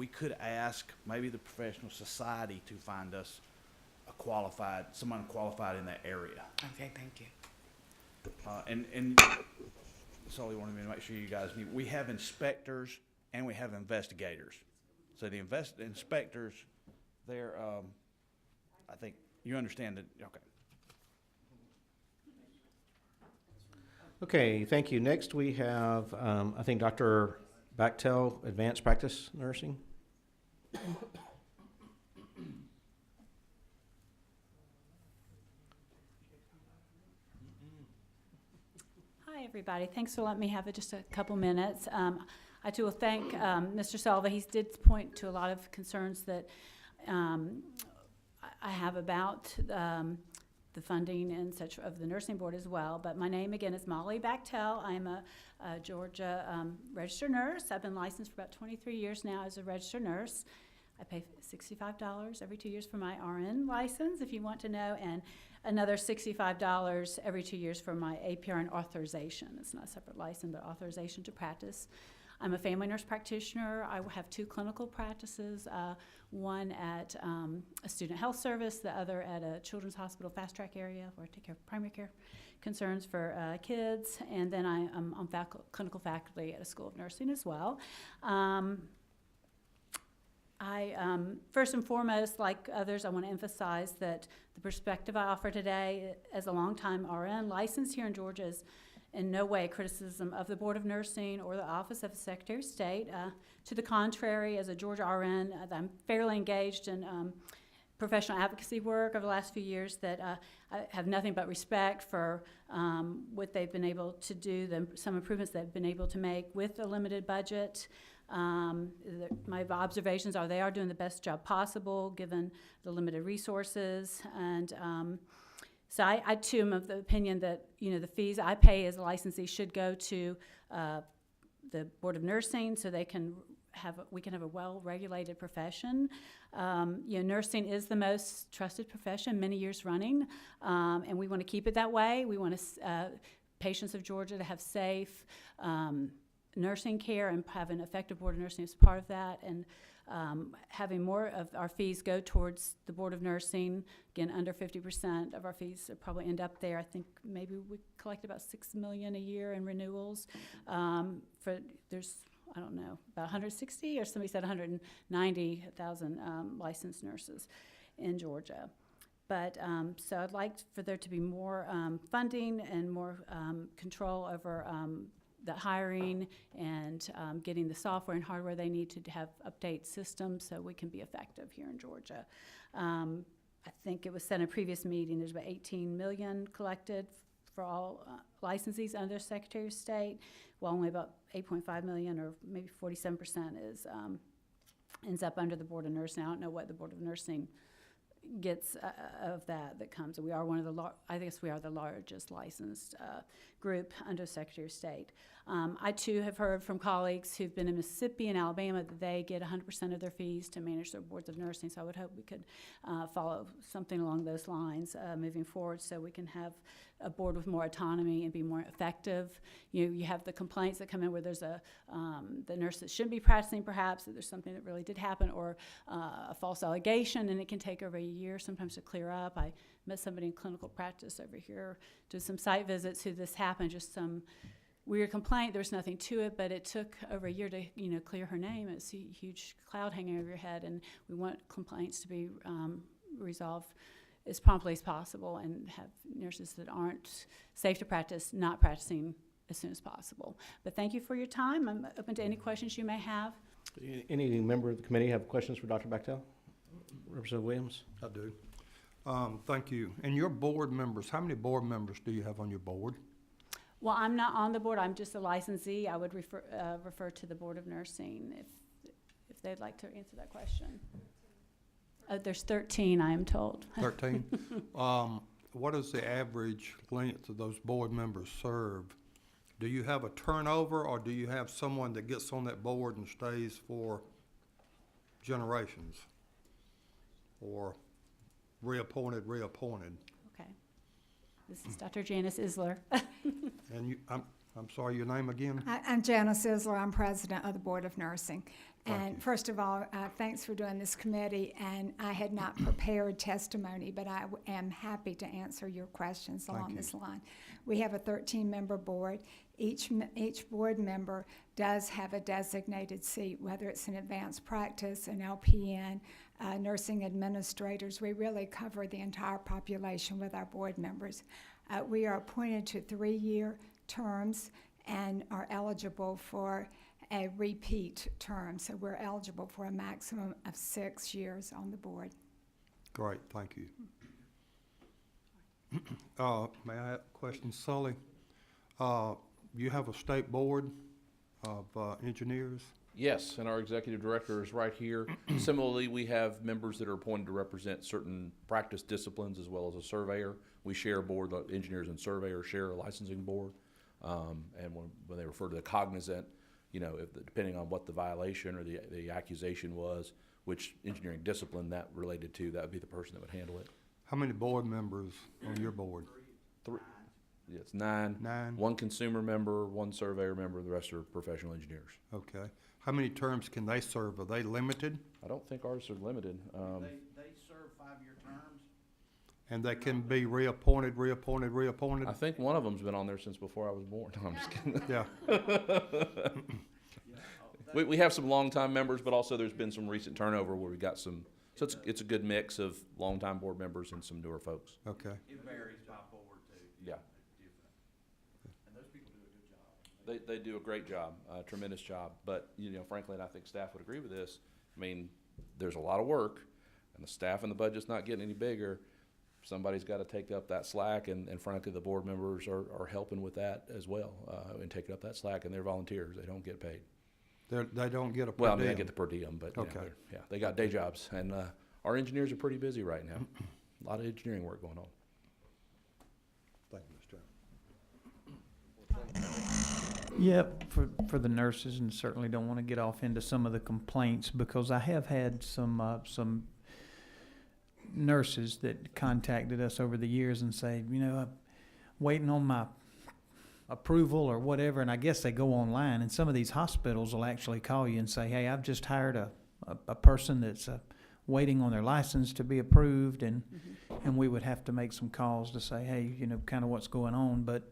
could ask maybe the professional society to find us someone qualified in that area. Okay, thank you. And Sully wanted me to make sure you guys knew, we have inspectors and we have investigators. So the inspectors, they're, I think, you understand that, okay. Okay, thank you. Next, we have, I think, Dr. Bachtel, Advanced Practice Nursing. Hi, everybody. Thanks for letting me have just a couple minutes. I too will thank Mr. Salva. He did point to a lot of concerns that I have about the funding and such of the nursing board as well. But my name, again, is Molly Bachtel. I'm a Georgia registered nurse. I've been licensed for about 23 years now as a registered nurse. I pay $65 every 2 years for my RN license, if you want to know, and another $65 every 2 years for my APRN authorization. It's not a separate license, but authorization to practice. I'm a family nurse practitioner. I have 2 clinical practices, one at a student health service, the other at a children's hospital fast track area where I take care of primary care concerns for kids. And then I'm on clinical faculty at a school of nursing as well. First and foremost, like others, I want to emphasize that the perspective I offer today as a longtime RN licensed here in Georgia is in no way criticism of the Board of Nursing or the Office of the Secretary of State. To the contrary, as a Georgia RN, I'm fairly engaged in professional advocacy work over the last few years that I have nothing but respect for what they've been able to do, some improvements they've been able to make with a limited budget. My observations are they are doing the best job possible given the limited resources, and so I too am of the opinion that the fees I pay as a licensee should go to the Board of Nursing so we can have a well-regulated profession. Nursing is the most trusted profession, many years running, and we want to keep it that way. We want patients of Georgia to have safe nursing care and have an effective Board of Nursing as part of that, and having more of our fees go towards the Board of Nursing. Again, under 50% of our fees probably end up there. I think maybe we collect about $6 million a year in renewals. There's, I don't know, about 160 or somebody said 190,000 licensed nurses in Georgia. But so I'd like for there to be more funding and more control over the hiring and getting the software and hardware they need to have update systems so we can be effective here in Georgia. I think it was said in a previous meeting, there's about 18 million collected for all licensees under Secretary of State, while only about 8.5 million or maybe 47% ends up under the Board of Nursing. I don't know what the Board of Nursing gets of that comes. We are one of the I guess we are the largest licensed group under Secretary of State. I too have heard from colleagues who've been in Mississippi and Alabama that they get 100% of their fees to manage their boards of nursing. So I would hope we could follow something along those lines moving forward, so we can have a board with more autonomy and be more effective. You have the complaints that come in where there's the nurse that shouldn't be practicing, perhaps that there's something that really did happen, or a false allegation, and it can take over a year sometimes to clear up. I met somebody in clinical practice over here, did some site visits who this happened just some weird complaint. There was nothing to it, but it took over a year to, clear her name. It's a huge cloud hanging over your head, and we want complaints to be resolved as promptly as possible, and have nurses that aren't safe to practice not practicing as soon as possible. But thank you for your time. I'm open to any questions you may have. Any member of the committee have questions for Dr. Bechtel? Representative Williams? I do. Thank you. And your board members, how many board members do you have on your board? Well, I'm not on the board. I'm just a licensee. I would refer to the Board of Nursing if they'd like to answer that question. There's 13, I am told. 13? What is the average length of those board members serve? Do you have a turnover, or do you have someone that gets on that board and stays for generations? Or reappointed? Okay. This is Dr. Janice Isler. And you, I'm sorry, your name again? I'm Janice Isler. I'm president of the Board of Nursing. Thank And you. first of all, thanks for doing this committee. And I had not prepared testimony, but I am happy to answer your questions Thank along you. this line. We have a 13-member board. Each board member does have a designated seat, whether it's an advanced practice, an LPN, nursing administrators. We really cover the entire population with our board members. We are appointed to 3-year terms and are eligible for a repeat term. So we're eligible for a maximum of 6 years on the board. Great, thank you. May I have a question, Sully? You have a state board of engineers? Yes, and our executive director is right here. Similarly, we have members that are appointed to represent certain practice disciplines as well as a surveyor. We share a board, the engineers and surveyors share a licensing board. And when they refer to the cognizant, depending on what the violation or the accusation was, which engineering discipline that related to, that would be the person that would handle it. How many board members on your board? 3. Yeah, it's 9. 9? 1 consumer member, 1 surveyor member, the rest are professional engineers. Okay. How many terms can they serve? Are they limited? I don't think ours are limited. They serve 5-year terms. And they can be reappointed? I think one of them's been on there since before I was born. No, I'm just kidding. Yeah, We have some longtime members, but also there's been some recent turnover where we got some, so it's a good mix of longtime board members and some newer folks. okay. It varies by board too. Yeah. And those people do a good job. They do a great job, a tremendous job. But, frankly, and I think staff would agree with this, I mean, there's a lot of work, and the staff and the budget's not getting any bigger. Somebody's got to take up that slack, and frankly, the board members are helping with that as well, and taking up that slack, and they're volunteers. They don't get paid. They don't get a per Well, I mean, they diem. get the per diem, but, Okay. they got day jobs. And our engineers are pretty busy right now. A lot of engineering work going on. Thank you, Mr. Chairman. Yep, for the nurses, and certainly don't want to get off into some of the complaints, because I have had some nurses that contacted us over the years and say, I'm waiting on my approval or whatever, and I guess they go online, and some of these hospitals will actually call you and say, hey, I've just hired a person that's waiting on their license to be approved, and we would have to make some calls to say, hey, kind of what's going on. But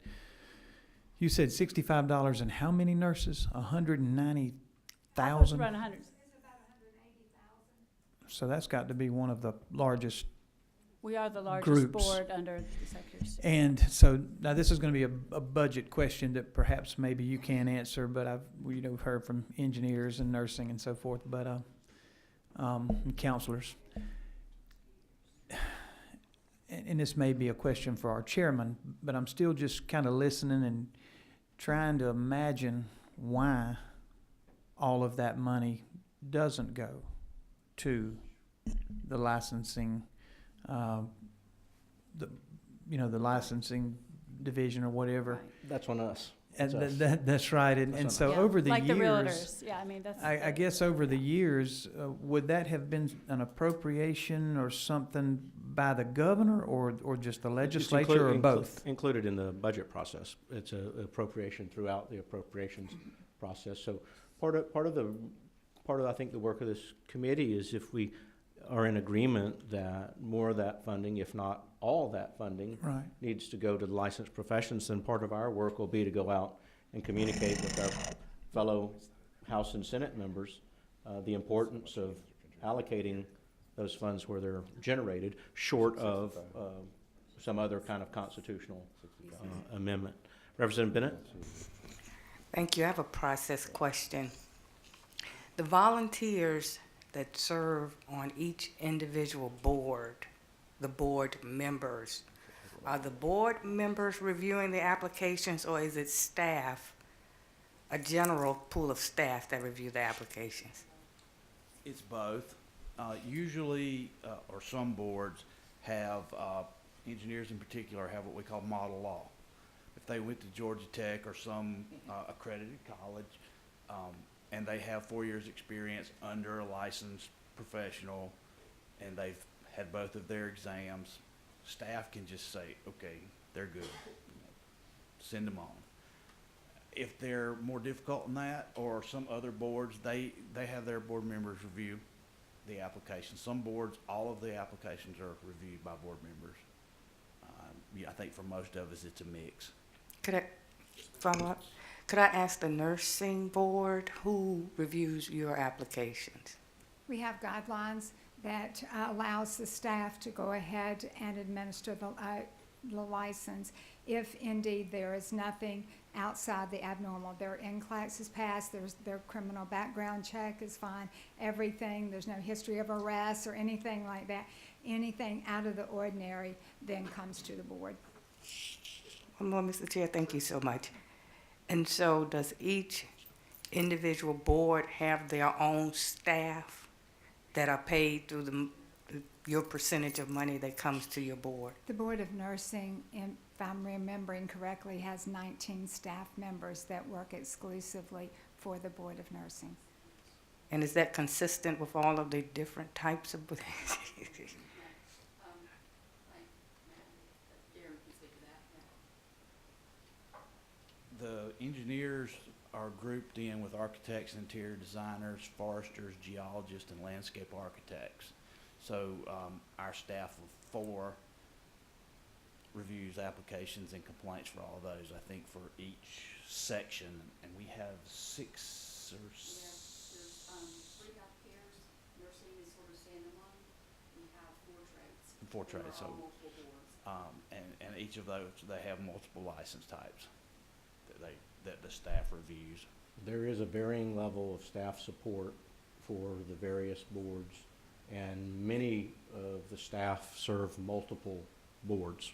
you said $65, and how many nurses? 190,000? Around 100. So that's got to be one of the largest. We are the largest Groups. board under the Secretary of State. And so now this is going to be a budget question that perhaps maybe you can't answer, but we've heard from engineers and nursing and so forth, but and counselors. And this may be a question for our chairman, but I'm still just kind of listening and trying to imagine why all of that money doesn't go to the licensing, the licensing division or whatever. That's on us. And That's us. that's right. And That's so Yeah, over the like years, the realtors. Yeah, I mean, that's. I guess over the years, would that have been an appropriation or something by the governor or just the It's legislature or both? Included in the budget process. It's a appropriation throughout the appropriations process. So part of I think the work of this committee is if we are in agreement that more of that funding, if not all that funding, Right. needs to go to the licensed professions, then part of our work will be to go out and communicate with our fellow House and Senate members the importance of allocating those funds where they're generated, short of some other kind of constitutional amendment. Representative Bennett? Thank you. I have a process question. The volunteers that serve on each individual board, the board members, are the board members reviewing the applications, or is it staff, a general pool of staff that review the applications? It's both. Usually, or some boards have, engineers in particular have what we call model law. If they went to Georgia Tech or some accredited college, and they have 4 years' experience under a licensed professional, and they've had both of their exams, staff can just say, okay, they're good, send them on. If they're more difficult than that, or some other boards, they have their board members review the application. Some boards, all of the applications are reviewed by board members. Yeah, I think for most of us, it's a mix. Could I follow up? Could I ask the nursing board who reviews your applications? We have guidelines that allows the staff to go ahead and administer the license if indeed there is nothing outside the abnormal. Their NCLEX is passed, their criminal background check is fine, everything, there's no history of arrests or anything like that. Anything out of the ordinary then comes to the board. One more, Mr. Chair, thank you so much. And so does each individual board have their own staff that are paid through your percentage of money that comes to your board? The Board of Nursing, if I'm remembering correctly, has 19 staff members that work exclusively for the Board of Nursing. And is that consistent with all of the different types of? The engineers are grouped in with architects, interior designers, foresters, geologists, and landscape architects. So our staff of 4 reviews applications and complaints for all of those, I think, for each section. And we have 6 or There's 3 healthcares, nursing is sort of standalone. We have 4 trades. 4 trades. So, multiple boards. and each of those, they have multiple license types that the staff reviews. There is a varying level of staff support for the various boards, and many of the staff serve multiple boards.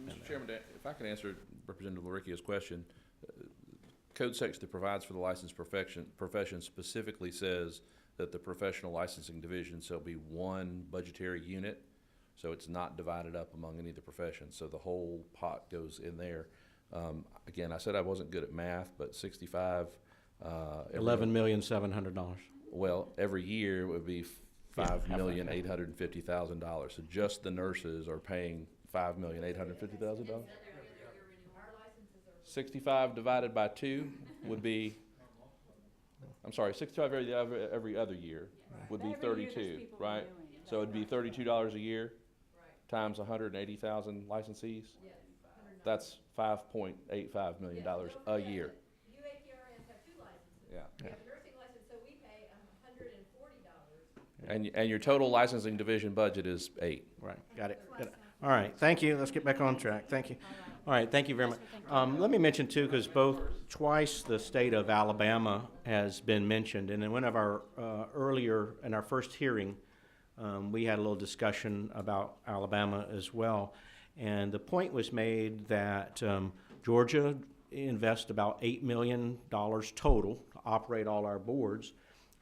Mr. Chairman, if I can answer Representative Laricchia's question, code section that provides for the licensed profession specifically says that the professional licensing division shall be one budgetary unit, so it's not divided up among any of the professions, so the whole pot goes in there. Again, I said I wasn't good at math, but 65. $11,700,000. Well, every year it would be $5,850,000. So just the nurses are paying $5,850,000. 65 divided by 2 would be. I'm sorry, 65 every other year would be 32, right? So it'd be $32 a year times 180,000 licensees. That's $5.85 million a year. UAPRNs have 2 licenses. Yeah. We have a nursing license, so we pay $140. And your total licensing division budget is 8. Right, got it. All right, thank you. Let's get back on track. Thank you. All right, thank you very much. Let me mention too, because twice the state of Alabama has been mentioned, and in one of our earlier, in our first hearing, we had a little discussion about Alabama as well. And the point was made that Georgia invests about $8 million total to operate all our boards,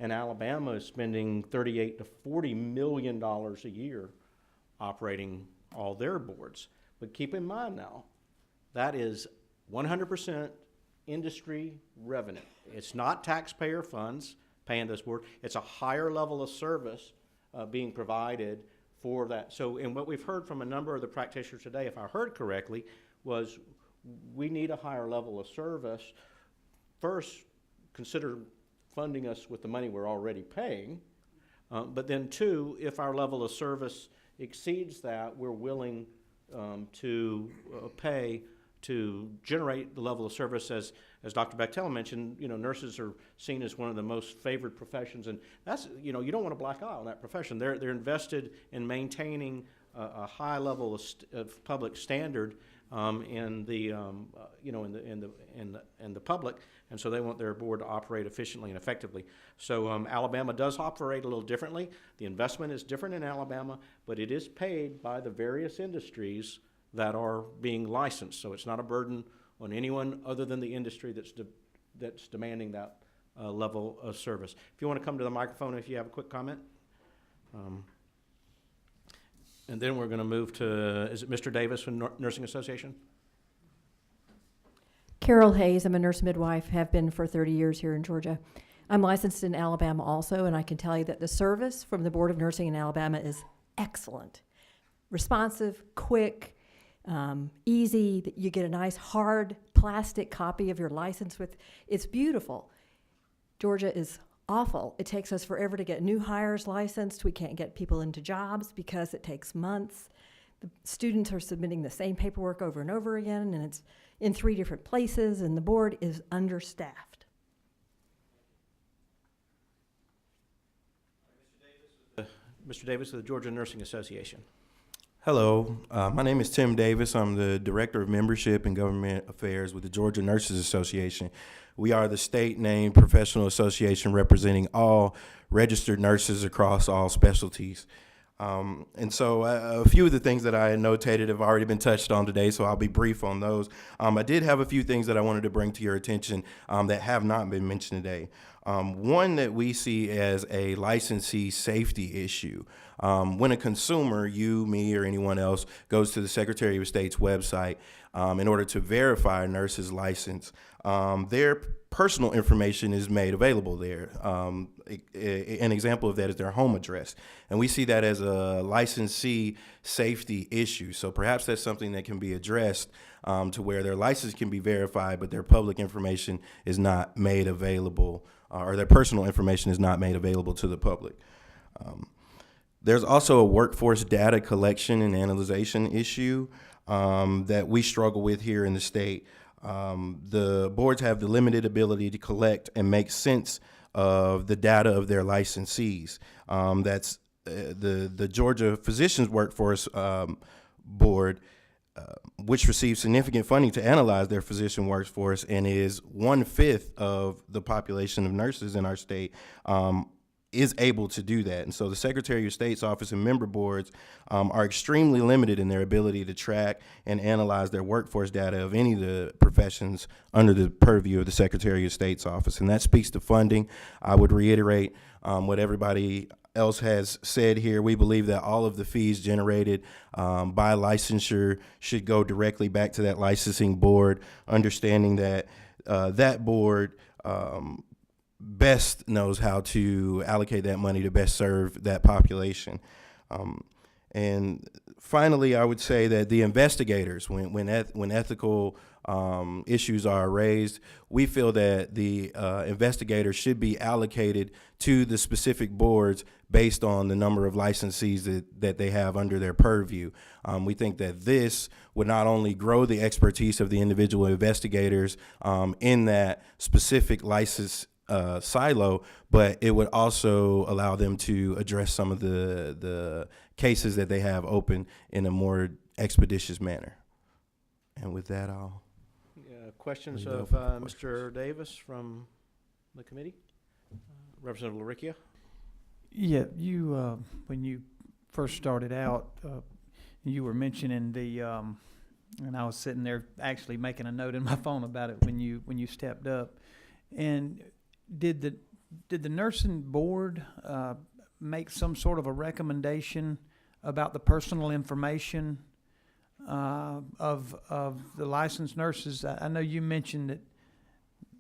and Alabama is spending $38 to $40 million a year operating all their boards. But keep in mind now, that is 100% industry revenue. It's not taxpayer funds paying this board. It's a higher level of service being provided for that. So, and what we've heard from a number of the practitioners today, if I heard correctly, was we need a higher level of service. First, consider funding us with the money we're already paying. But then 2, if our level of service exceeds that, we're willing to pay to generate the level of service as Dr. Bechtel mentioned. You know, nurses are seen as one of the most favored professions, and that's, you know, you don't want a black eye on that profession. They're invested in maintaining a high level of public standard in the you know, in the public, and so they want their board to operate efficiently and effectively. So Alabama does operate a little differently. The investment is different in Alabama, but it is paid by the various industries that are being licensed. So it's not a burden on anyone other than the industry that's demanding that level of service. If you want to come to the microphone if you have a quick comment. And then we're going to move to, is it Mr. Davis from Nursing Association? Carol Hayes, I'm a nurse midwife, have been for 30 years here in Georgia. I'm licensed in Alabama also, and I can tell you that the service from the Board of Nursing in Alabama is excellent. Responsive, quick, easy. You get a nice hard plastic copy of your license with, it's beautiful. Georgia is awful. It takes us forever to get new hires licensed. We can't get people into jobs because it takes months. The students are submitting the same paperwork over and over again, and it's in 3 different places, and the board is understaffed. Mr. Davis of the Georgia Nursing Association. Hello, my name is Tim Davis. I'm the Director of Membership and Government Affairs with the Georgia Nurses Association. We are the state-named professional association representing all registered nurses across all specialties. And so a few of the things that I had notated have already been touched on today, so I'll be brief on those. I did have a few things that I wanted to bring to your attention that have not been mentioned today. One that we see as a licensee safety issue. When a consumer, you, me, or anyone else, goes to the Secretary of State's website in order to verify a nurse's license, their personal information is made available there. An example of that is their home address. And we see that as a licensee safety issue. So perhaps that's something that can be addressed to where their license can be verified, but their public information is not made available, or their personal information is not made available to the public. There's also a workforce data collection and analyzation issue that we struggle with here in the state. The boards have the limited ability to collect and make sense of the data of their licensees. That's the Georgia Physicians Workforce Board, which receives significant funding to analyze their physician workforce and is 1/5 of the population of nurses in our state, is able to do that. And so the Secretary of State's office and member boards are extremely limited in their ability to track and analyze their workforce data of any of the professions under the purview of the Secretary of State's office. And that speaks to funding. I would reiterate what everybody else has said here. We believe that all of the fees generated by licensure should go directly back to that licensing board, understanding that that board best knows how to allocate that money to best serve that population. And finally, I would say that the investigators, when ethical issues are raised, we feel that the investigators should be allocated to the specific boards based on the number of licensees that they have under their purview. We think that this would not only grow the expertise of the individual investigators in that specific license silo, but it would also allow them to address some of the cases that they have open in a more expeditious manner. And with that, I'll... Questions leave it of open for Mr. Davis from the committee? Representative LaRicchia? Yeah, you, when you first started out, you were mentioning the, and I was sitting there actually making a note in my phone about it when you stepped up. And did the nursing board make some sort of a recommendation about the personal information of the licensed nurses? I know you mentioned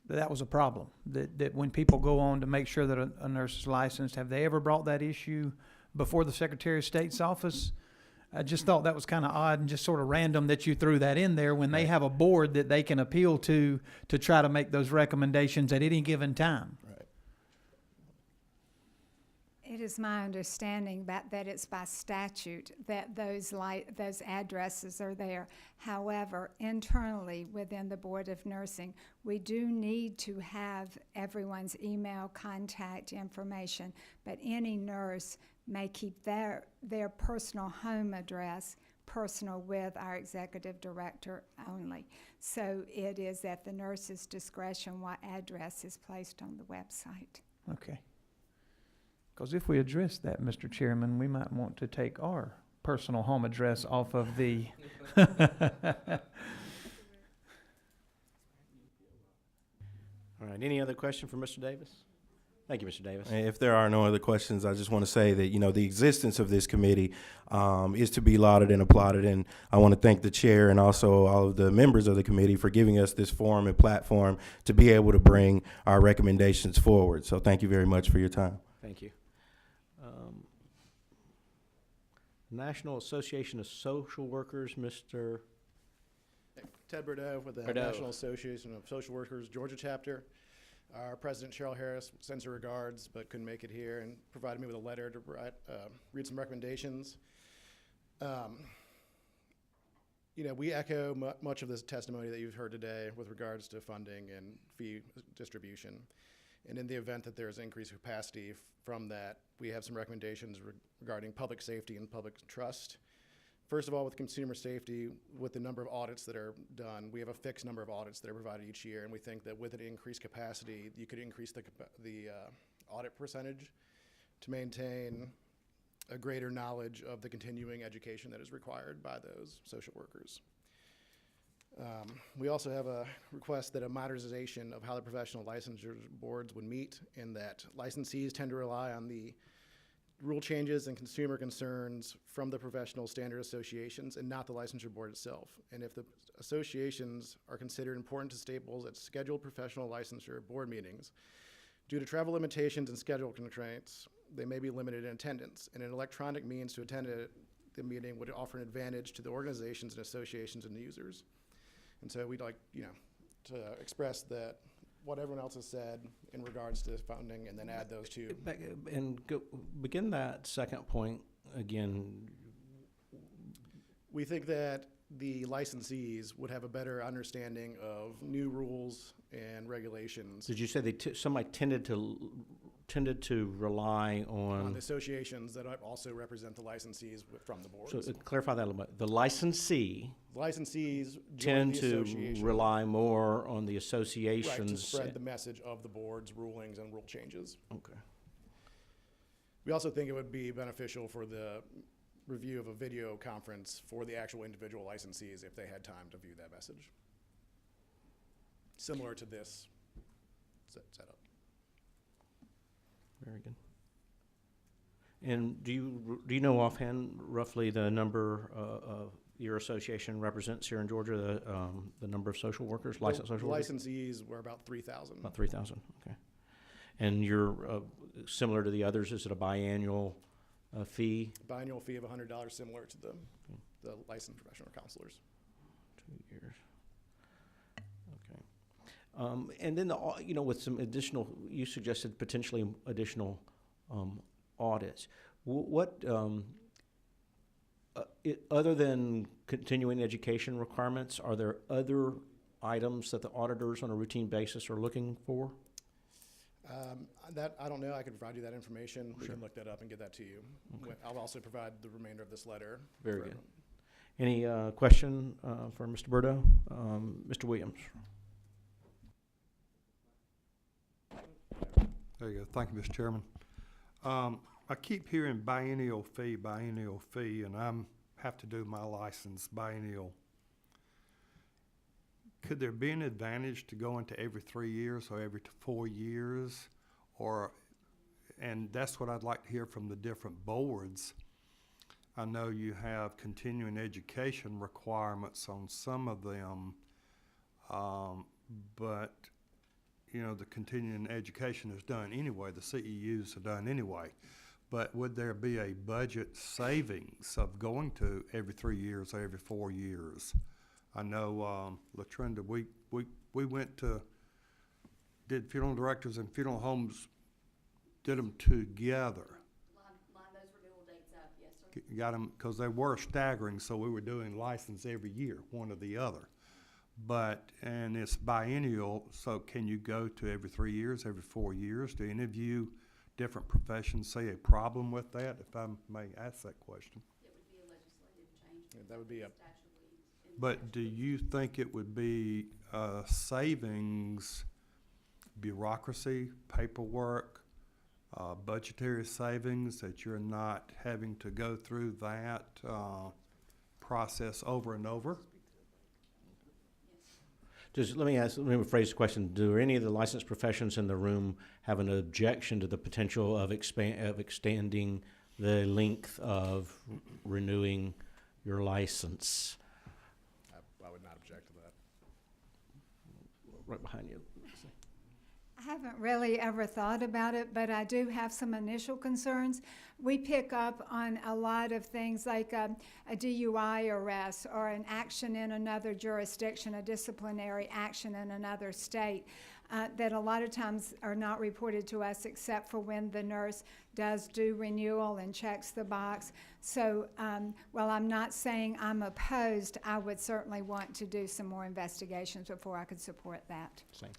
that was a problem, that when people go on to make sure that a nurse is licensed, have they ever brought that issue before the Secretary of State's office? I just thought that was kind of odd and just sort of random that you threw that in there when they have a board that they can appeal to try to make those recommendations at any given time. It is my understanding that it's by statute that those addresses are there. However, internally within the Board of Nursing, we do need to have everyone's email contact information, but any nurse may keep their personal home address personal with our executive director only. So it is at the nurse's discretion what address is placed on the website. Okay. Because if we address that, Mr. Chairman, we might want to take our personal home address off of the. All right, any other question for Mr. Davis? Thank you, Mr. Davis. If there are no other questions, I just want to say that, you know, the existence of this committee is to be lauded and applauded. And I want to thank the chair and also all of the members of the committee for giving us this forum and platform to be able to bring our recommendations forward. So thank you very much for your time. Thank you. National Association of Social Workers, Mr. Ted Bordeaux with the Bordeaux. National Association of Social Workers Georgia chapter. Our president, Cheryl Harris, sends her regards, but couldn't make it here and provided me with a letter to read some recommendations. You know, we echo much of this testimony that you've heard today with regards to funding and fee distribution. And in the event that there's increased capacity from that, we have some recommendations regarding public safety and public trust. First of all, with consumer safety, with the number of audits that are done, we have a fixed number of audits that are provided each year, and we think that with an increased capacity, you could increase the audit percentage to maintain a greater knowledge of the continuing education that is required by those social workers. We also have a request that a modernization of how the professional licensure boards would meet, in that licensees tend to rely on the rule changes and consumer concerns from the professional standard associations and not the licensure board itself. And if the associations are considered important to staples at scheduled professional licensure board meetings, due to travel limitations and schedule constraints, they may be limited in attendance. And an electronic means to attend the meeting would offer an advantage to the organizations and associations and the users. And so we'd like, you know, to express that what everyone else has said in regards to funding, and then add those two. Begin that second point again. We think that the licensees would have a better understanding of new rules and regulations Did you say somebody tended to rely on the associations that also represent the licensees from the boards. So clarify that a little bit. The licensees join tend the to association. rely more on the Right, associations. to spread the message of the board's rulings and rule changes. Okay. We also think it would be beneficial for the review of a video conference for the actual individual licensees if they had time to view that message. Similar to this setup. Very good. And do you know offhand roughly the number your association represents here in Georgia, the number of social workers, licensed social workers? Licensees were about 3,000. About 3,000, okay. And you're similar to the others, is it a biannual fee? Biannual fee of $100, similar to the licensed professional counselors. 2 years. Okay. And then, you know, with some additional, you suggested potentially additional audits. What, other than continuing education requirements, are there other items that the auditors on a routine basis are looking for? That, I don't know. I could provide you that information. We Sure. can look that up and get that to you. Okay. I'll also provide the remainder of this letter. Very for good. everyone. Any question for Mr. Bordeaux? Mr. Williams? There you go. Thank you, Mr. Chairman. I keep hearing biennial fee, and I'm have to do my license biennial. Could there be an advantage to going to every 3 years or every 4 years? And that's what I'd like to hear from the different boards. I know you have continuing education requirements on some of them, but you know, the continuing education is done anyway, the CEUs are done anyway. But would there be a budget savings of going to every 3 years or every 4 years? I know, LaTrinda, we went to, did funeral directors and funeral homes, did them together. got them, because they were staggering, so we were doing license every year, one or the other. But, and it's biennial, so can you go to every 3 years, every 4 years? Do any of you, different professions, see a problem with that, if I may ask that question? That would be a, But do you think it would be savings, bureaucracy, paperwork, budgetary savings, that you're not having to go through that process over and over? Just let me rephrase the question. Do any of the licensed professions in the room have an objection to the potential of extending the length of renewing your license? I would not object to that. Right behind you. I haven't really ever thought about it, but I do have some initial concerns. We pick up on a lot of things like a DUI arrest or an action in another jurisdiction, a disciplinary action in another state, that a lot of times are not reported to us except for when the nurse does do renewal and checks the box. So while I'm not saying I'm opposed, I would certainly want to do some more investigations before I could support that. Same.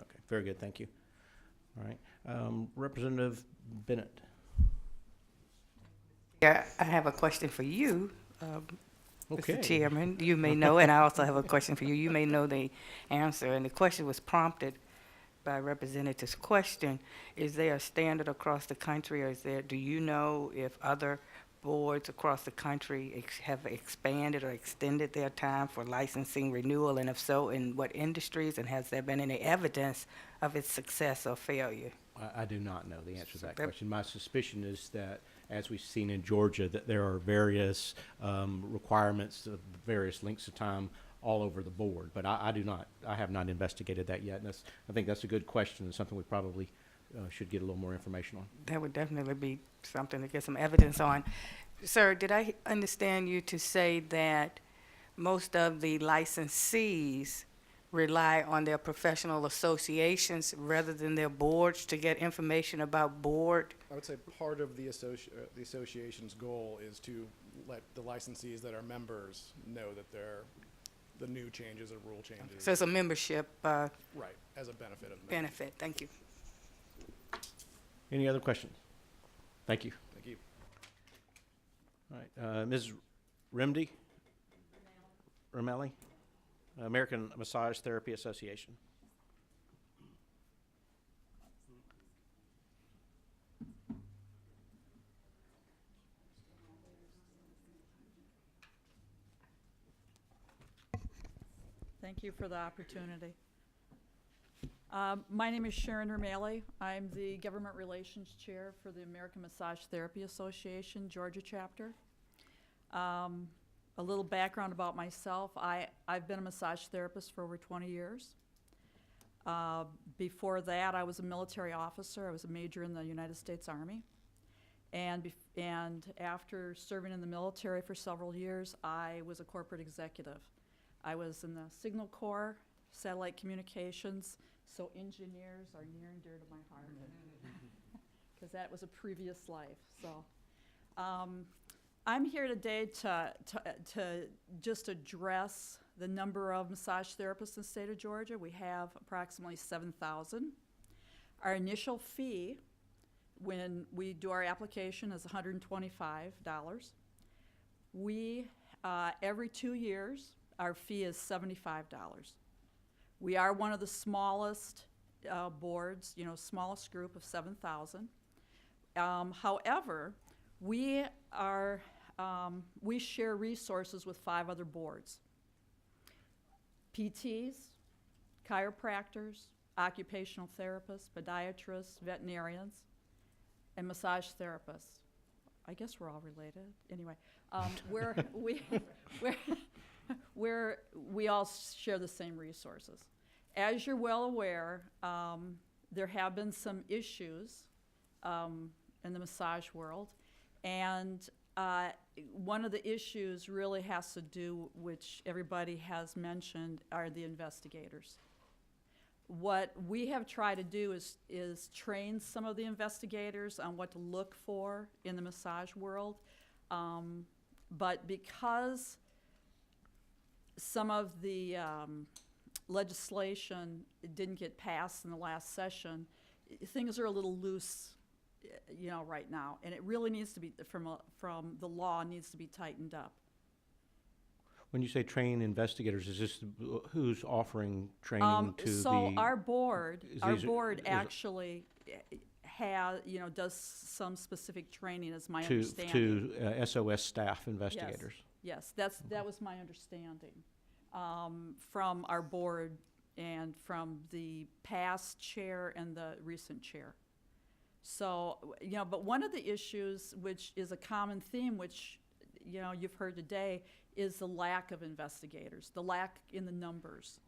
Okay, very good, thank you. All right, Representative Bennett. Yeah, I have a question for you, Okay. Mr. Chairman. You may know, and I also have a question for you. You may know the answer, and the question was prompted by Representative's question. Is there a standard across the country, or do you know if other boards across the country have expanded or extended their time for licensing renewal, and if so, in what industries, and has there been any evidence of its success or failure? I do not know the answer to that question. My suspicion is that, as we've seen in Georgia, that there are various requirements of various lengths of time all over the board. But I have not investigated that yet. And I think that's a good question and something we probably should get a little more information on. That would definitely be something to get some evidence on. Sir, did I understand you to say that most of the licensees rely on their professional associations rather than their boards to get information about board? I would say part of the association's goal is to let the licensees that are members know that the new changes or rule changes. So it's a membership Right, as a benefit of them. benefit. Thank you. Any other questions? Thank you. Thank you. All right, Ms. Ramelli, American Massage Therapy Association. Thank you for the opportunity. My name is Sharon Ramelli. I'm the Government Relations Chair for the American Massage Therapy Association, Georgia chapter. A little background about myself. I've been a massage therapist for over 20 years. Before that, I was a military officer. I was a major in the United States Army. And after serving in the military for several years, I was a corporate executive. I was in the Signal Corps, satellite communications, so engineers are near and dear to my heart, because that was a previous life. So I'm here today to just address the number of massage therapists in the state of Georgia. We have approximately 7,000. Our initial fee when we do our application is $125. We, every 2 years, our fee is $75. We are one of the smallest boards, smallest group of 7,000. However, we share resources with 5 other boards: PTs, chiropractors, occupational therapists, podiatrists, veterinarians, and massage therapists. I guess we're all related. Anyway, we all share the same resources. As you're well aware, there have been some issues in the massage world, and one of the issues really has to do, which everybody has mentioned, are the investigators. What we have tried to do is train some of the investigators on what to look for in the massage world. But because some of the legislation didn't get passed in the last session, things are a little loose, right now. And it really needs to be, from the law, needs to be tightened up. When you say train investigators, is this who's offering training to So the? our board, is these- actually has, does some specific training, is my to understanding. SOS staff investigators. Yes, that was my understanding, from our board and from the past chair and the recent chair. So, but one of the issues, which is a common theme, which, you've heard today, is the lack of investigators, the lack in the numbers.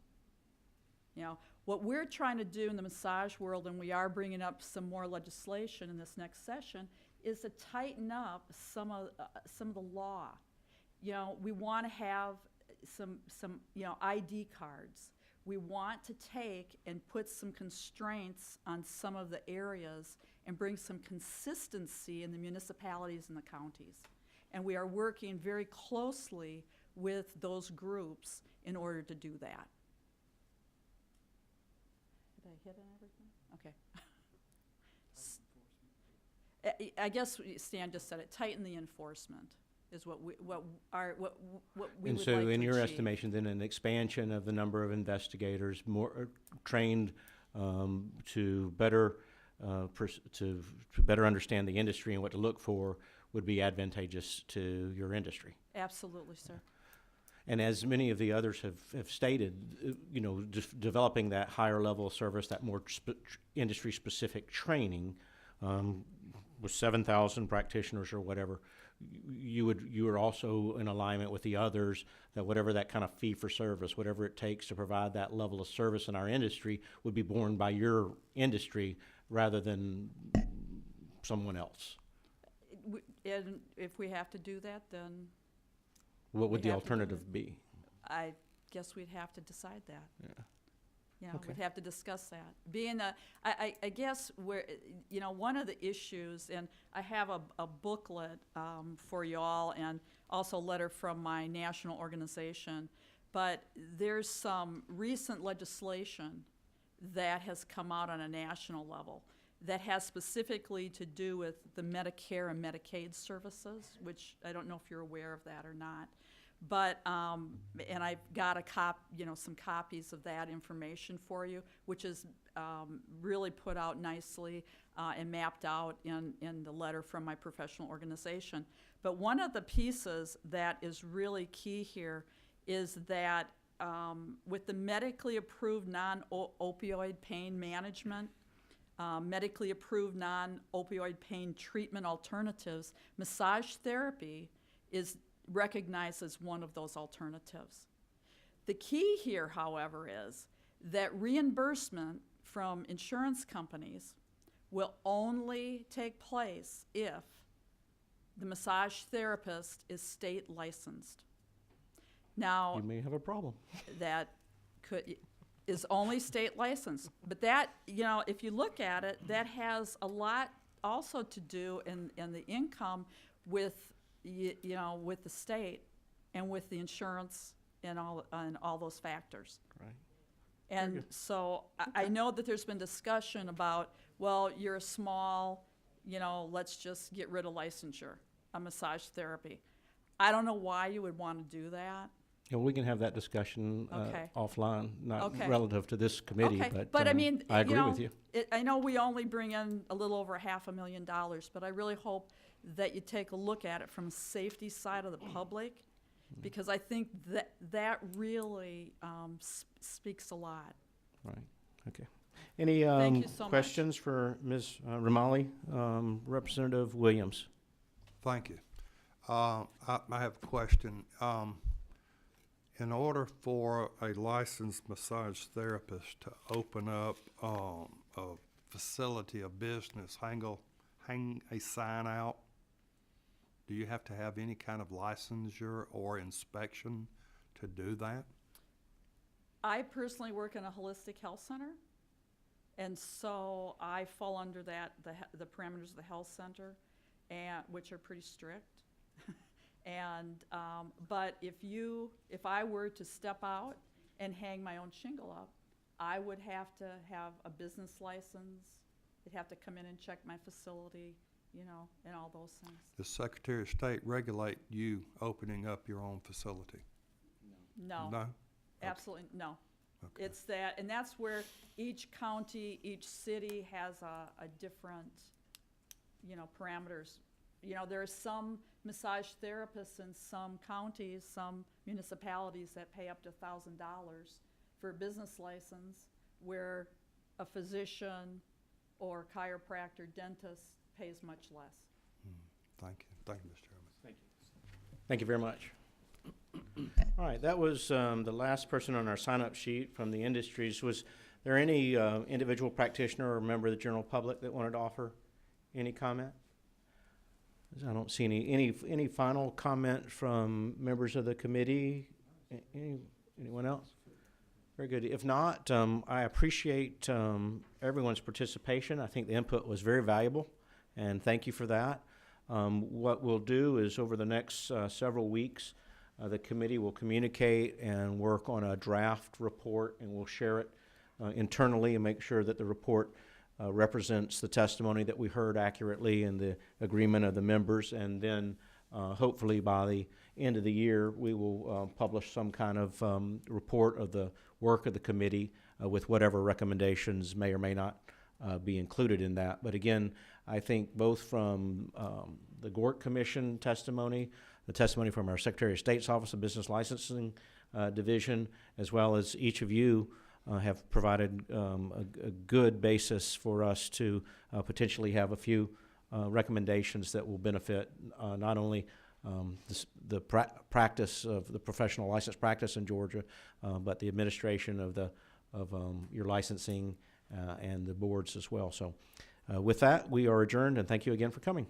What we're trying to do in the massage world, and we are bringing up some more legislation in this next session, is to tighten up some of the law. We want to have some ID cards. We want to take and put some constraints on some of the areas and bring some consistency in the municipalities and the counties. And we are working very closely with those groups in order to do that. Did I hit on everything? Okay. I guess Stan just said it. Tighten the enforcement is what we And would so like to in your achieve. estimation, then an expansion of the number of investigators, more trained to better to better understand the industry and what to look for would be advantageous to your industry. Absolutely, sir. And as many of the others have stated, developing that higher level of service, that more industry-specific training, with 7,000 practitioners or whatever, you are also in alignment with the others that whatever that kind of fee for service, whatever it takes to provide that level of service in our industry, would be borne by your industry rather than someone else. And if we have to do that, then What would We the have to do alternative be? I guess we'd have to decide that. Yeah. Okay. We'd have to discuss that. I guess one of the issues, and I have a booklet for you all, and also a letter from my national organization, but there's some recent legislation that has come out on a national level that has specifically to do with the Medicare and Medicaid services, which I don't know if you're aware of that or not. But, and I've got some copies of that information for you, which is really put out nicely and mapped out in the letter from my professional organization. But one of the pieces that is really key here is that with the medically approved non-opioid pain management, medically approved non-opioid pain treatment alternatives, massage therapy is recognized as one of those alternatives. The key here, however, is that reimbursement from insurance companies will only take place if the massage therapist is state licensed. Now, You may have a problem. that is only state licensed. But that, if you look at it, that has a lot also to do in the income with, with the state and with the insurance and all those factors. Right. And so I know that there's been discussion about, well, you're a small, let's just get rid of licensure on massage therapy. I don't know why you would want to do that. We can have that discussion Okay. offline, not Okay. relative to this committee, Okay, but I mean, I agree with you. I know we only bring in a little over $500,000, but I really hope that you take a look at it from a safety side of the public, because I think that really speaks a lot. Right, okay. Any Thank you so much. questions for Ms. Romali, Representative Williams? Thank you. I have a question. In order for a licensed massage therapist to open up a facility, a business, hang a sign out, do you have to have any kind of licensure or inspection to do that? I personally work in a holistic health center, and so I fall under the parameters of the health center, which are pretty strict. And, but if I were to step out and hang my own shingle up, I would have to have a business license. They'd have to come in and check my facility, you know, and all those things. Does Secretary of State regulate you opening up your own facility? No. No? Absolutely, no. Okay. It's that, and that's where each county, each city has a different, you know, parameters. You know, there are some massage therapists in some counties, some municipalities that pay up to $1,000 for a business license, where a physician or chiropractor, dentist pays much less. Thank you. Thank you, Mr. Chairman. Thank you. Thank you very much. All right, that was the last person on our sign-up sheet from the industries. Was there any individual practitioner or member of the general public that wanted to offer any comment? I don't see any final comment from members of the committee. Anyone else? Very good. If not, I appreciate everyone's participation. I think the input was very valuable, and thank you for that. What we'll do is over the next several weeks, the committee will communicate and work on a draft report, and we'll share it internally and make sure that the report represents the testimony that we heard accurately and the agreement of the members. And then hopefully by the end of the year, we will publish some kind of report of the work of the committee with whatever recommendations may or may not be included in that. But again, I think both from the Gort Commission testimony, the testimony from our Secretary of State's Office of Business Licensing Division, as well as each of you have provided a good basis for us to potentially have a few recommendations that will benefit not only the practice of the professional license practice in Georgia, but the administration of your licensing and the boards as well. So with that, we are adjourned, and thank you again for coming.